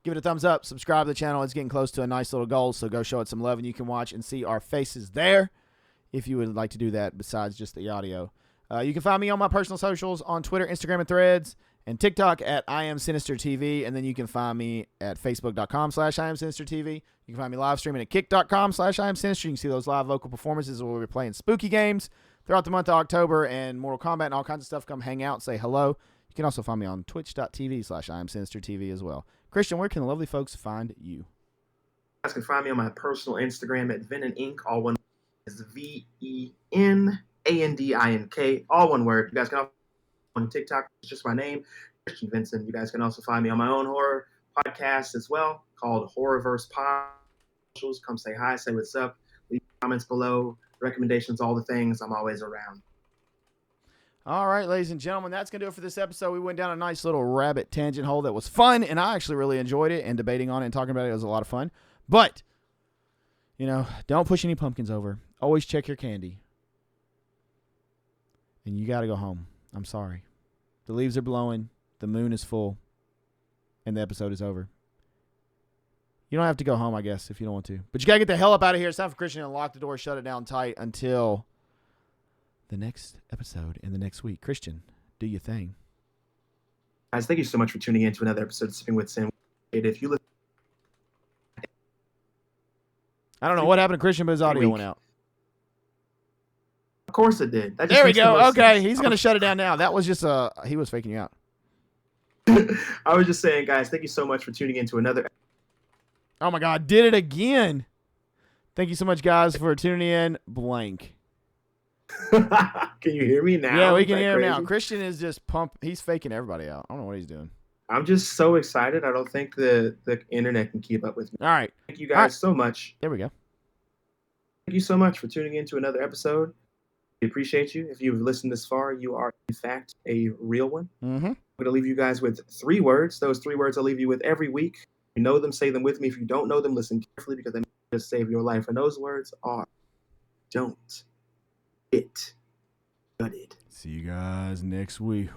Give it a thumbs up. Subscribe to the channel. It's getting close to a nice little goal, so go show it some love, and you can watch and see our faces there if you would like to do that besides just the audio. You can find me on my personal socials on Twitter, Instagram, and Threads, and TikTok at IamSinisterTV, and then you can find me at Facebook.com/IamSinisterTV. You can find me live streaming at Kick.com/IamSinister. You can see those live local performances where we're playing spooky games throughout the month of October and Mortal Kombat and all kinds of stuff. Come hang out, say hello. You can also find me on Twitch.tv/IamSinisterTV as well. Christian, where can the lovely folks find you? You guys can find me on my personal Instagram at Venin Inc. All one is VENANDINK. All one word. You guys can also on TikTok. It's just my name, Christian Vincent. You guys can also find me on my own horror podcast as well called Horrorverse Pod. Come say hi, say what's up, leave comments below, recommendations, all the things. I'm always around. All right, ladies and gentlemen, that's going to do it for this episode. We went down a nice little rabbit tangent hole that was fun, and I actually really enjoyed it, and debating on it and talking about it was a lot of fun. But, don't push any pumpkins over. Always check your candy. And you got to go home. I'm sorry. The leaves are blowing, the moon is full, and the episode is over. You don't have to go home, I guess, if you don't want to. But you got to get the hell up out of here. It's time for Christian to lock the door, shut it down tight until the next episode in the next week. Christian, do your thing. Guys, thank you so much for tuning in to another episode of Sippin With Sin. If you listen, I don't know what happened to Christian, but his audio went out. Of course it did. There we go. Okay, he's going to shut it down now. That was just he was faking you out. I was just saying, guys, thank you so much for tuning in to another. Oh, my God. Did it again. Thank you so much, guys, for tuning in. Blank. Can you hear me now? Yeah, we can hear him now. Christian is just he's faking everybody out. I don't know what he's doing. I'm just so excited. I don't think the internet can keep up with me. All right. Thank you guys so much. There we go. Thank you so much for tuning in to another episode. We appreciate you. If you've listened this far, you are, in fact, a real one. Mm-hmm. I'm going to leave you guys with 3 words. Those 3 words I'll leave you with every week. If you know them, say them with me. If you don't know them, listen carefully because they may just save your life. And those words are, don't get gutted. See you guys next week.